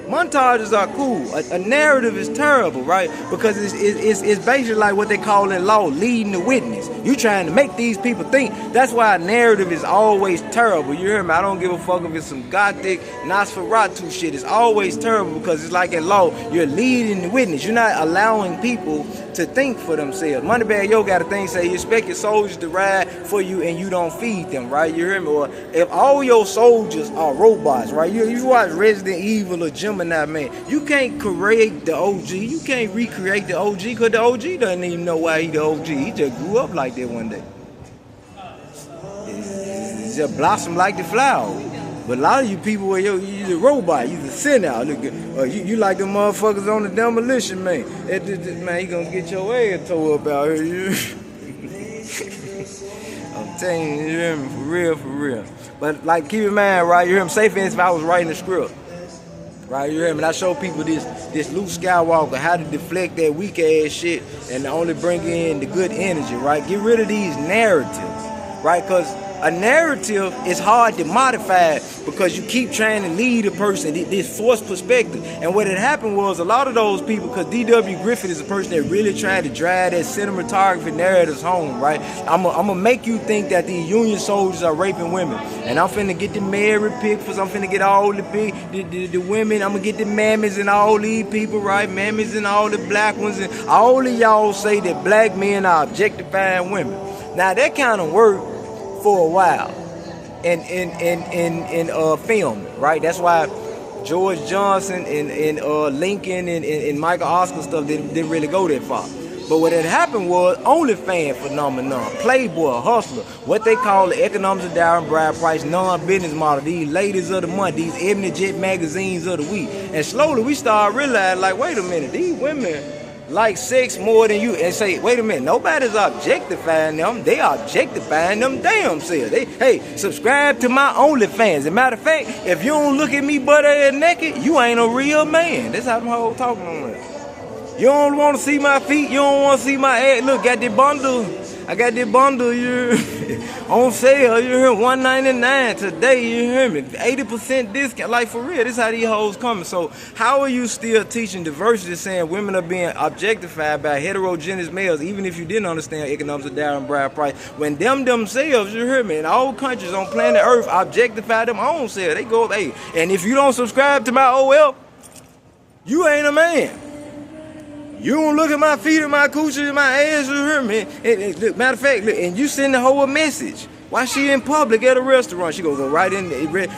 Montages are cool. A narrative is terrible, right? Because it's basically like what they call in law, leading the witness. You trying to make these people think. That's why a narrative is always terrible. You hear me? I don't give a fuck if it's some gothic Nosferatu shit. It's always terrible because it's like in law, you're leading the witness. You're not allowing people to think for themselves. Moneybag Yo got a thing say you expect your soldiers to ride for you and you don't feed them, right? You hear me? Or if all your soldiers are robots, right? You watch Resident Evil or Gemini Man, you can't create the OG. You can't recreate the OG because the OG doesn't even know why he the OG. He just grew up like that one day. It just blossomed like the flower. But a lot of you people, you're a robot, you're a sinner. You like the motherfuckers on the demolition, man. Man, you gonna get your ass tore up out here. I'm telling you, you hear me? For real. But like, keep in mind, right? You hear me? Say for instance, if I was writing a script, Right, you hear me? And I show people this Luke Skywalker, how to deflect that weak ass shit and only bring in the good energy, right? Get rid of these narratives, right? Because a narrative is hard to modify because you keep trying to lead a person this forced perspective. And what had happened was a lot of those people, because D.W. Griffith is a person that really tried to drive that cinematography narratives home, right? I'm gonna make you think that these Union soldiers are raping women. And I'm finna get the Mary Pickfords, I'm finna get all the women, I'm gonna get the mammies and all these people, right? Mammies and all the black ones, and all of y'all say that black men are objectifying women. Now that kind of worked for a while in film, right? That's why George Johnson and Lincoln and Michael Oscar stuff didn't really go that far. But what had happened was OnlyFans phenomenon, Playboy, Hustler, what they call the economics of Dowry and Bride Price non-business model, these ladies of the month, these Ebony Jet magazines of the week. And slowly we start realizing, like, wait a minute, these women like sex more than you, and say, wait a minute, nobody's objectifying them, they objectifying them damn selves. Hey, subscribe to my OnlyFans. As a matter of fact, if you don't look at me butt ass naked, you ain't a real man. That's how them hoes talking on that. You don't want to see my feet, you don't want to see my ass. Look, got the bundle. I got this bundle, you on sale, you hear me? $199 today, you hear me? 80% discount, like for real, this is how these hoes coming. So how are you still teaching diversity, saying women are being objectified by heterogeneous males, even if you didn't understand economics of Dowry and Bride Price, when them themselves, you hear me, in all countries on planet Earth objectify them own selves. They go, hey, and if you don't subscribe to my OL, you ain't a man. You don't look at my feet or my coochie or my ass, you hear me? Look, matter of fact, look, and you send the whole a message. Why she in public at a restaurant? She gonna go right in the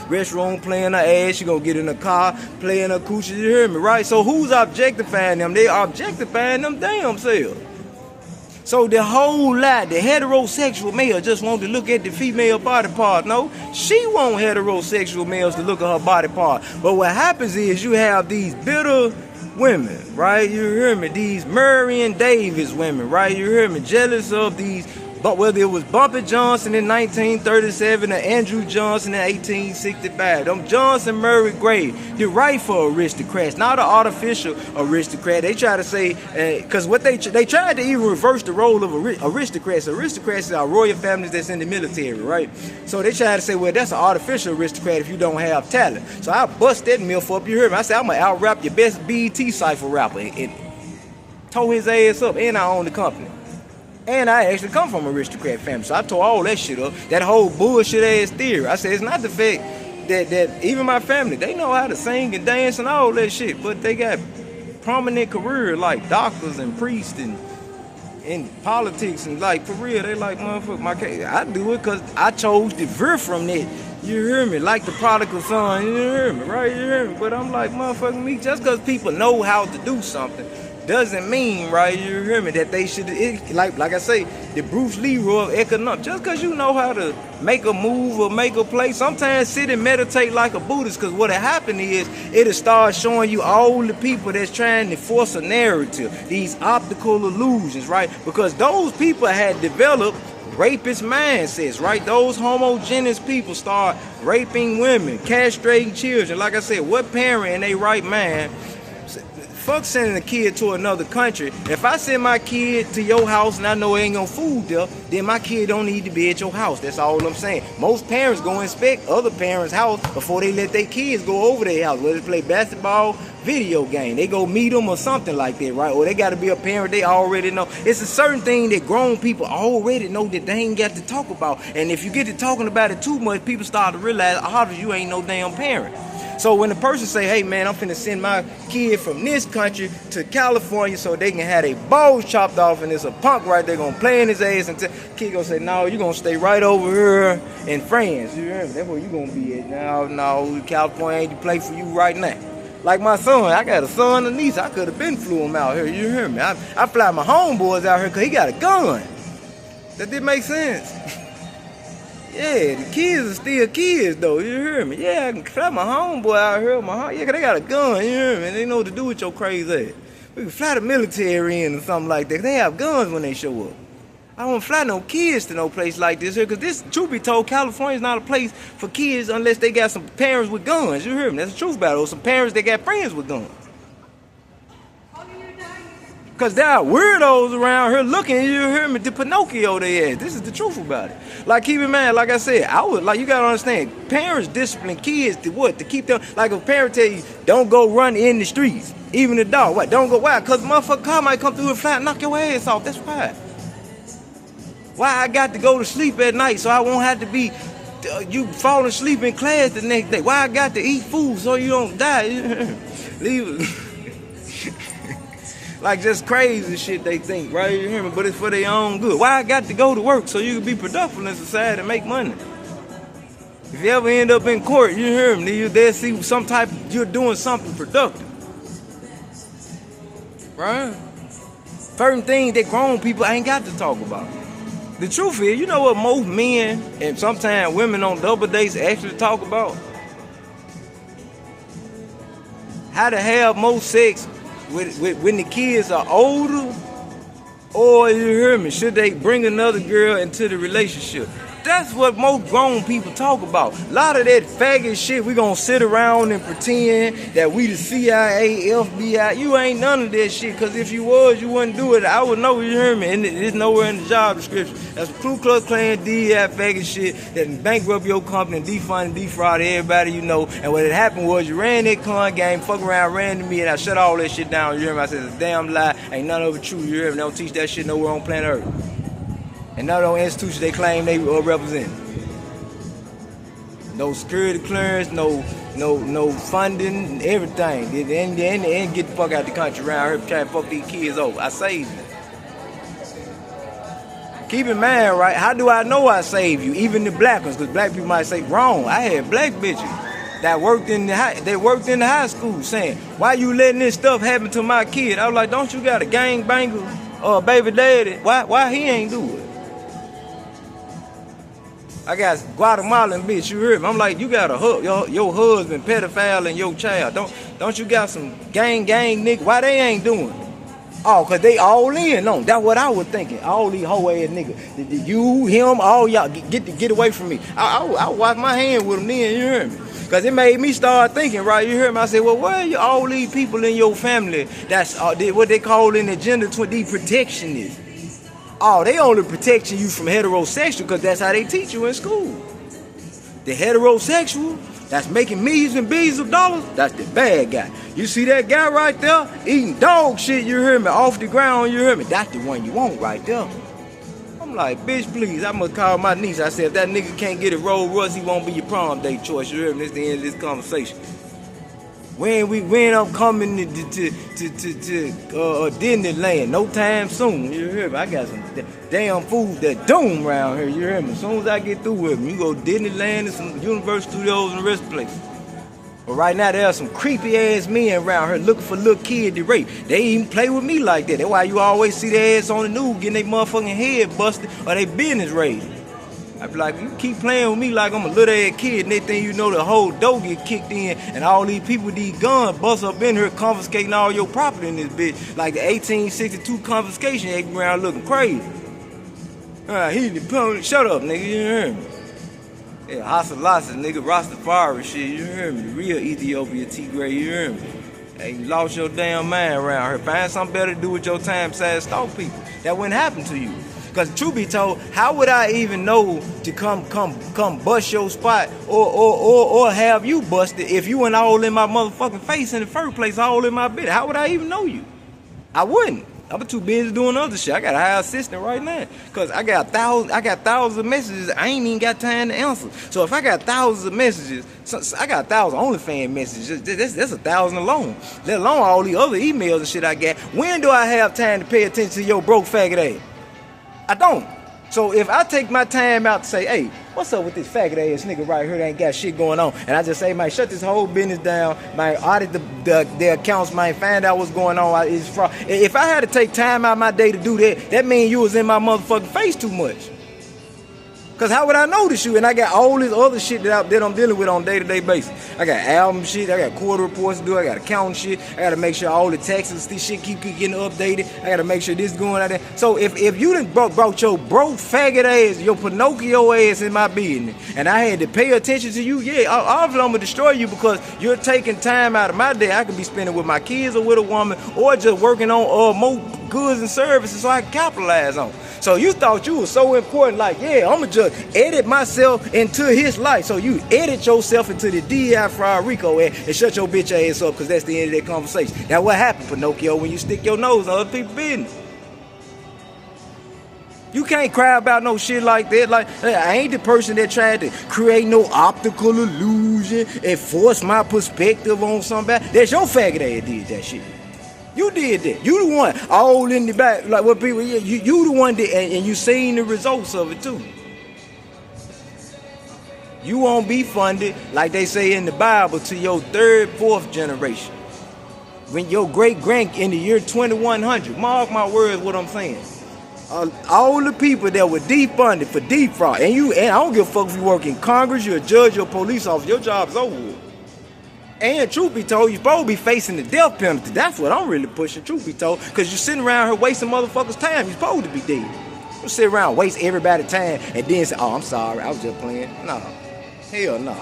restroom playing her ass. She gonna get in the car playing her coochie, you hear me, right? So who's objectifying them? They objectifying them damn selves. So the whole lot, the heterosexual male just want to look at the female body part. No, she want heterosexual males to look at her body part. But what happens is you have these bitter women, right? You hear me? These Marion Davis women, right? You hear me? Jealous of these, but whether it was Bumpy Johnson in 1937 or Andrew Johnson in 1865, them Johnson Murray Gray, the rightful aristocrats, not the artificial aristocrat. They try to say, because what they tried to even reverse the role of aristocrats. Aristocrats are royal families that's in the military, right? So they try to say, well, that's an artificial aristocrat if you don't have talent. So I bust that milf up, you hear me? I said, I'm gonna out-rap your best BET cypher rapper and tore his ass up, and I own the company. And I actually come from an aristocrat family, so I tore all that shit up. That whole bullshit ass theory. I said, it's not the fact that even my family, they know how to sing and dance and all that shit, but they got prominent careers like doctors and priests and in politics, and like for real, they like, motherfucker, my case. I do it because I chose to veer from that. You hear me? Like the prodigal son, you hear me, right? You hear me? But I'm like, motherfucker, me, just because people know how to do something doesn't mean, right, you hear me, that they should, like I say, the Bruce Leroy of economics. Just because you know how to make a move or make a play, sometimes sit and meditate like a Buddhist, because what happened is, it'll start showing you all the people that's trying to force a narrative, these optical illusions, right? Because those people had developed rapist mindsets, right? Those homogeneous people start raping women, castrating children. Like I said, what parent in their right mind, fuck sending a kid to another country. If I send my kid to your house and I know ain't no food there, then my kid don't need to be at your house. That's all I'm saying. Most parents go inspect other parents' house before they let their kids go over their house, whether they play basketball, video game. They go meet them or something like that, right? Or they got to be a parent they already know. It's a certain thing that grown people already know that they ain't got to talk about. And if you get to talking about it too much, people start to realize, obviously, you ain't no damn parent. So when the person say, hey man, I'm finna send my kid from this country to California so they can have their balls chopped off and there's a punk right there gonna play in his ass, and kid gonna say, no, you gonna stay right over here in France. You hear me? That's where you gonna be at. No, California ain't the place for you right now. Like my son, I got a son and a niece. I could have been flew him out here. You hear me? I fly my homeboys out here because he got a gun. That didn't make sense. Yeah, the kids are still kids though, you hear me? Yeah, I can fly my homeboy out here, yeah, cause they got a gun, you hear me? They know what to do with your crazy ass. We can fly the military in or something like that. They have guns when they show up. I don't fly no kids to no place like this here, because this, truth be told, California's not a place for kids unless they got some parents with guns. You hear me? That's the truth about it. Or some parents that got friends with guns. Because there are weirdos around here looking, you hear me, to Pinocchio they ass. This is the truth about it. Like, keep in mind, like I said, you gotta understand, parents discipline kids to what? To keep them, like if a parent tell you, don't go run in the streets, even the dog, what? Don't go, why? Because motherfucker car might come through and flat and knock your ass off, that's why. Why I got to go to sleep at night so I won't have to be, you fall asleep in class the next day. Why I got to eat food so you don't die? Leave it. Like just crazy shit they think, right? You hear me? But it's for their own good. Why I got to go to work so you can be productive in society and make money? If you ever end up in court, you hear me? You there see some type, you're doing something productive, right? Certain things that grown people ain't got to talk about. The truth is, you know what most men and sometimes women on double dates actually talk about? How to have more sex when the kids are older, or you hear me, should they bring another girl into the relationship? That's what most grown people talk about. A lot of that faggot shit, we gonna sit around and pretend that we the CIA, FBI. You ain't none of that shit, because if you was, you wouldn't do it. I would know, you hear me, and it's nowhere in the job description. That's Ku Klux Klan, DEI faggot shit that bankrupt your company and defund and defraud everybody you know. And what had happened was you ran that con game, fuck around, ran to me, and I shut all that shit down. You hear me? I said, it's a damn lie. Ain't none of it true. You hear me? They don't teach that shit nowhere on planet Earth. And none of those institutions they claim they represent. No security clearance, no funding, everything. In the end, get the fuck out the country around here trying to fuck these kids over. I saved them. Keep in mind, right? How do I know I saved you? Even the black ones, because black people might say wrong. I had black bitches that worked in the high school saying, why you letting this stuff happen to my kid? I was like, don't you got a gangbanger or a baby daddy? Why he ain't do it? I got Guatemalan bitch, you heard me? I'm like, you got your husband pedophile and your child. Don't you got some gang nigga? Why they ain't doing it? Oh, cause they all in on. That's what I was thinking. All these hoe ass niggas. You, him, all y'all get away from me. I wash my hand with them then, you hear me? Cause it made me start thinking, right? You hear me? I said, well, where are all these people in your family that's what they call in the gender 20 protectionists? Oh, they only protecting you from heterosexual because that's how they teach you in school. The heterosexual that's making millions and billions of dollars, that's the bad guy. You see that guy right there eating dog shit, you hear me, off the ground, you hear me? That's the one you want right there. I'm like, bitch, please. I must call my niece. I said, if that nigga can't get a Rolls Royce, he won't be your prom date choice. You hear me? This is the end of this conversation. When I'm coming to Disneyland, no time soon. You hear me? I got some damn food that doom around here. You hear me? As soon as I get through with me, you go to Disneyland and some Universal Studios and the rest of the places. But right now there are some creepy ass men around here looking for little kid to rape. They even play with me like that. That's why you always see their ass on the news getting their motherfucking head busted or their business raided. I be like, you keep playing with me like I'm a little ass kid, and they think you know the whole dough get kicked in, and all these people with these guns bust up in here confiscating all your property in this bitch. Like the 1862 confiscation act around looking crazy. Shut up, nigga, you hear me? Yeah, Hasalasa, nigga, Rastafari shit, you hear me? The real Ethiopia Tigray, you hear me? Hey, you lost your damn mind around here. Find something better to do with your time besides stalk people. That wouldn't happen to you. Because truth be told, how would I even know to come bust your spot or have you busted if you went all in my motherfucking face in the first place, all in my bed? How would I even know you? I wouldn't. I'm too busy doing other shit. I got a hire assistant right now. Cause I got thousands of messages I ain't even got time to answer. So if I got thousands of messages, I got 1,000 OnlyFans messages. That's 1,000 alone. Let alone all the other emails and shit I got. When do I have time to pay attention to your broke faggot ass? I don't. So if I take my time out to say, hey, what's up with this faggot ass nigga right here that ain't got shit going on? And I just say, man, shut this whole business down. Man, audit the accounts, man, find out what's going on. It's fraud. If I had to take time out of my day to do that, that means you was in my motherfucking face too much. Cause how would I notice you? And I got all this other shit that I'm dealing with on day-to-day basis. I got album shit, I got quarter reports to do, I got accounting shit, I gotta make sure all the taxes, this shit keep getting updated. I gotta make sure this going out there. So if you done brought your broke faggot ass, your Pinocchio ass in my business, and I had to pay attention to you, yeah, obviously I'm gonna destroy you because you're taking time out of my day I could be spending with my kids or with a woman or just working on more goods and services so I can capitalize on. So you thought you was so important, like, yeah, I'ma just edit myself into his life. So you edit yourself into the D.I. Friar Rico and shut your bitch ass up, because that's the end of that conversation. Now what happened, Pinocchio, when you stick your nose on other people's business? You can't cry about no shit like that. Like, I ain't the person that tried to create no optical illusion and force my perspective on somebody. That's your faggot ass did that shit. You did that. You the one all in the back, like what people. You the one that, and you seen the results of it too. You won't be funded like they say in the Bible to your third, fourth generation. When your great grand in the year 2100, mark my words, what I'm saying. All the people that were defunded for defraud, and I don't give a fuck if you work in Congress, you're a judge, you're a police officer, your job's over with. And truth be told, you're supposed to be facing the death penalty. That's what I'm really pushing, truth be told. Because you're sitting around here wasting motherfuckers' time. You're supposed to be dead. You sit around waste everybody's time and then say, oh, I'm sorry, I was just playing. No. Hell no.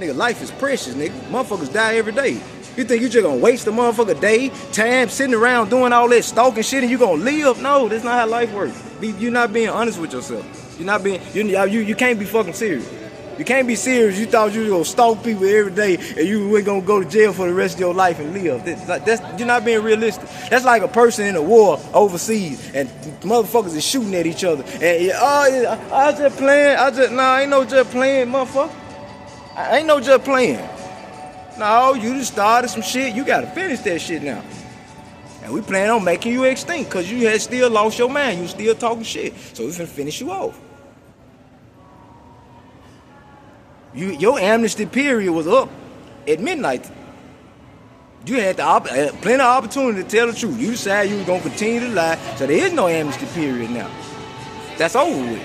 Nigga, life is precious, nigga. Motherfuckers die every day. You think you just gonna waste a motherfucker day, time, sitting around doing all that stalking shit and you gonna live? No, that's not how life works. You're not being honest with yourself. You're not being, you can't be fucking serious. You can't be serious. You thought you were gonna stalk people every day and you weren't gonna go to jail for the rest of your life and live. You're not being realistic. That's like a person in a war overseas and motherfuckers is shooting at each other. And I just playing. I ain't no just playing, motherfucker. I ain't no just playing. No, you just started some shit. You gotta finish that shit now. And we plan on making you extinct because you had still lost your mind. You still talking shit. So we finna finish you off. Your amnesty period was up at midnight. You had plenty of opportunity to tell the truth. You decided you were going to continue to lie, so there is no amnesty period now. That's over with.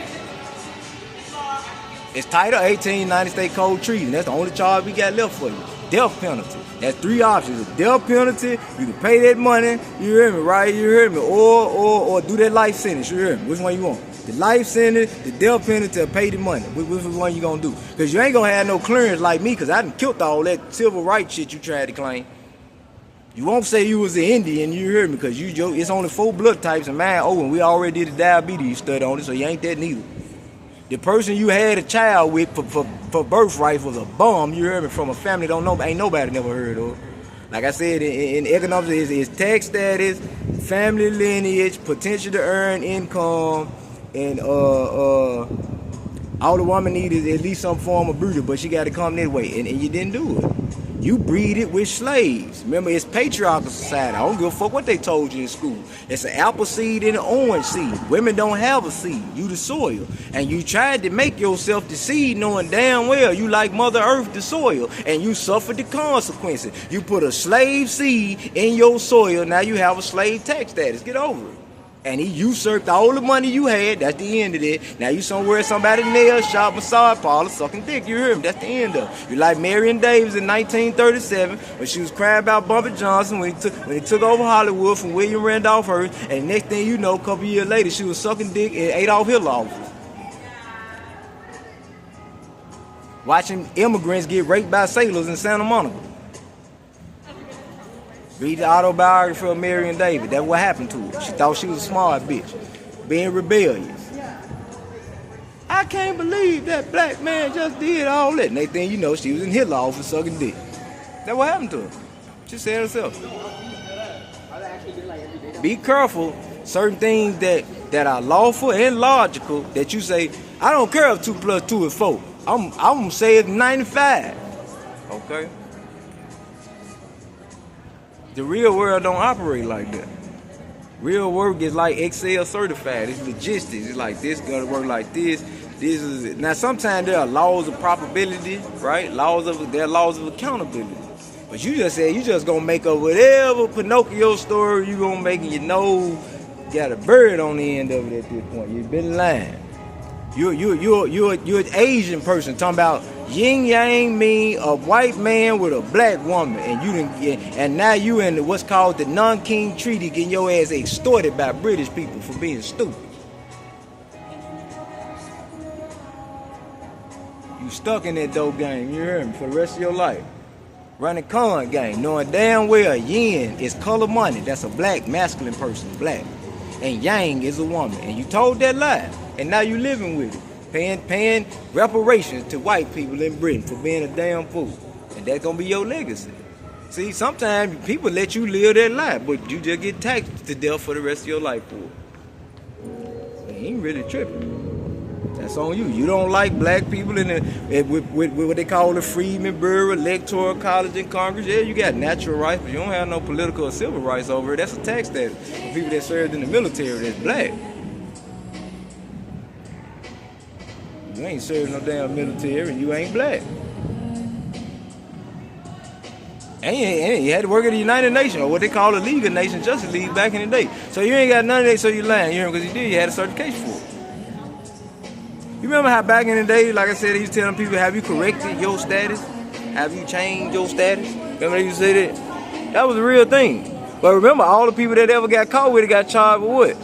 It's Title 18 United States Code treason. That's the only charge we got left for you. Death penalty. That's three options. A death penalty, you can pay that money, you hear me, right? You hear me? Or do that life sentence, you hear me? Which one you want? The life sentence, the death penalty, or pay the money. Which one you gonna do? Because you ain't gonna have no clearance like me, because I done killed all that civil rights shit you tried to claim. You won't say you was an Indian, you hear me, because it's only 4 blood types and mine, and we already did a diabetes study on it, so you ain't that neither. The person you had a child with for birthright was a bum, you hear me, from a family ain't nobody never heard of. Like I said, in economics, it's tax status, family lineage, potential to earn income, and all the woman needs is at least some form of breeder, but she got to come that way, and you didn't do it. You breed it with slaves. Remember, it's patriarchal society. I don't give a fuck what they told you in school. It's an apple seed and an orange seed. Women don't have a seed. You the soil. And you tried to make yourself the seed knowing damn well you like Mother Earth, the soil, and you suffered the consequences. You put a slave seed in your soil, now you have a slave tax status. Get over it. And he usurped all the money you had. That's the end of it. Now you somewhere at somebody's nail shop, massage parlor, sucking dick. You hear him? That's the end of it. You like Marion Davis in 1937 when she was crying about Bumper Johnson when he took over Hollywood from William Randolph Hearst. And next thing you know, a couple years later, she was sucking dick in Adolf Hitler office. Watching immigrants get raped by sailors in Santa Monica. Read the autobiography of Marion Davis. That's what happened to her. She thought she was a smart bitch, being rebellious. I can't believe that black man just did all that. Next thing you know, she was in Hitler office sucking dick. That's what happened to her. She said herself. Be careful. Certain things that are lawful and logical that you say, I don't care if 2 + 2 is 4. I'm gonna say it's 95. Okay? The real world don't operate like that. Real work is like Excel certified. It's logistics. It's like this gonna work like this. This is it. Now sometimes there are laws of probability, right? There are laws of accountability. But you just said you just gonna make up whatever Pinocchio story you gonna make, and you know got a bird on the end of it at this point. You've been lying. You're an Asian person talking about yin yang mean a white man with a black woman, and now you in what's called the non-king treaty, getting your ass extorted by British people for being stupid. You stuck in that dope game, you hear me, for the rest of your life. Running con game, knowing damn well yin is color money. That's a black masculine person, black. And yang is a woman. And you told that lie. And now you living with it. Paying reparations to white people in Britain for being a damn fool. And that's gonna be your legacy. See, sometimes people let you live that life, but you just get taxed to death for the rest of your life for it. He ain't really tripping. That's on you. You don't like black people with what they call the Freedmen Bureau, Electoral College and Congress. Yeah, you got natural rights, but you don't have no political or civil rights over it. That's a tax status for people that served in the military that's black. You ain't served no damn military and you ain't black. And you had to work at the United Nations, or what they call the League of Nations Justice League back in the day. So you ain't got none of that, so you lying. You know, because you did, you had a certification for it. You remember how back in the day, like I said, they used to tell people, have you corrected your status? Have you changed your status? Remember they used to say that? That was a real thing. But remember, all the people that ever got caught with it got charged with what?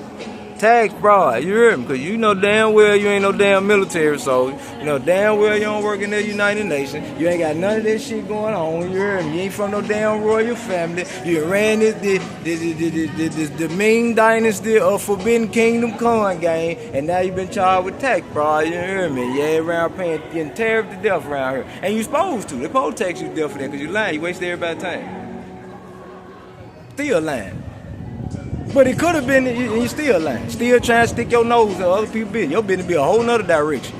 Tax fraud. You hear me? Because you know damn well you ain't no damn military soldier. You know damn well you don't work in the United Nations. You ain't got none of this shit going on. You hear me? You ain't from no damn royal family. You ran the Ming Dynasty of Forbidden Kingdom con game, and now you been charged with tax fraud. You hear me? Yeah, around getting tariff to death around here. And you supposed to. They supposed to tax you to death for that because you lying. You waste everybody's time. Still lying. But it could have been, and you still lying. Still trying to stick your nose in other people's business. Your business be a whole nother direction.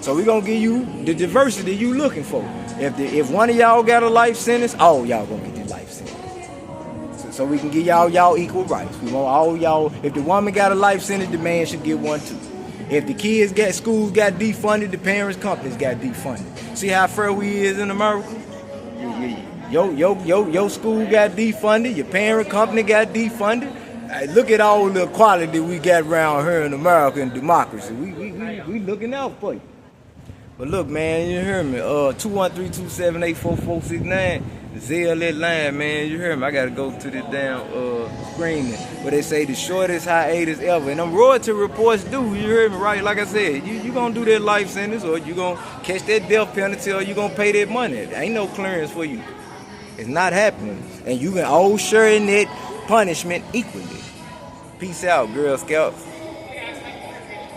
So we're going to give you the diversity you looking for. If one of y'all got a life sentence, all y'all going to get this life sentence. So we can give y'all equal rights. We want all y'all, if the woman got a life sentence, the man should get one too. If the kids schools got defunded, the parents' companies got defunded. See how fair we is in America? Your school got defunded, your parent company got defunded. Hey, look at all the equality we got around here in America and democracy. We looking out for you. But look, man, you hear me? 213-278-4469. Zelle that line, man. You hear me? I gotta go to this damn screen where they say the shortest hiatus ever. And them royalty reports do, you hear me, right? Like I said, you gonna do that life sentence, or you gonna catch that death penalty, or you gonna pay that money. There ain't no clearance for you. It's not happening. And you can all share in that punishment equally. Peace out, Girl Scouts.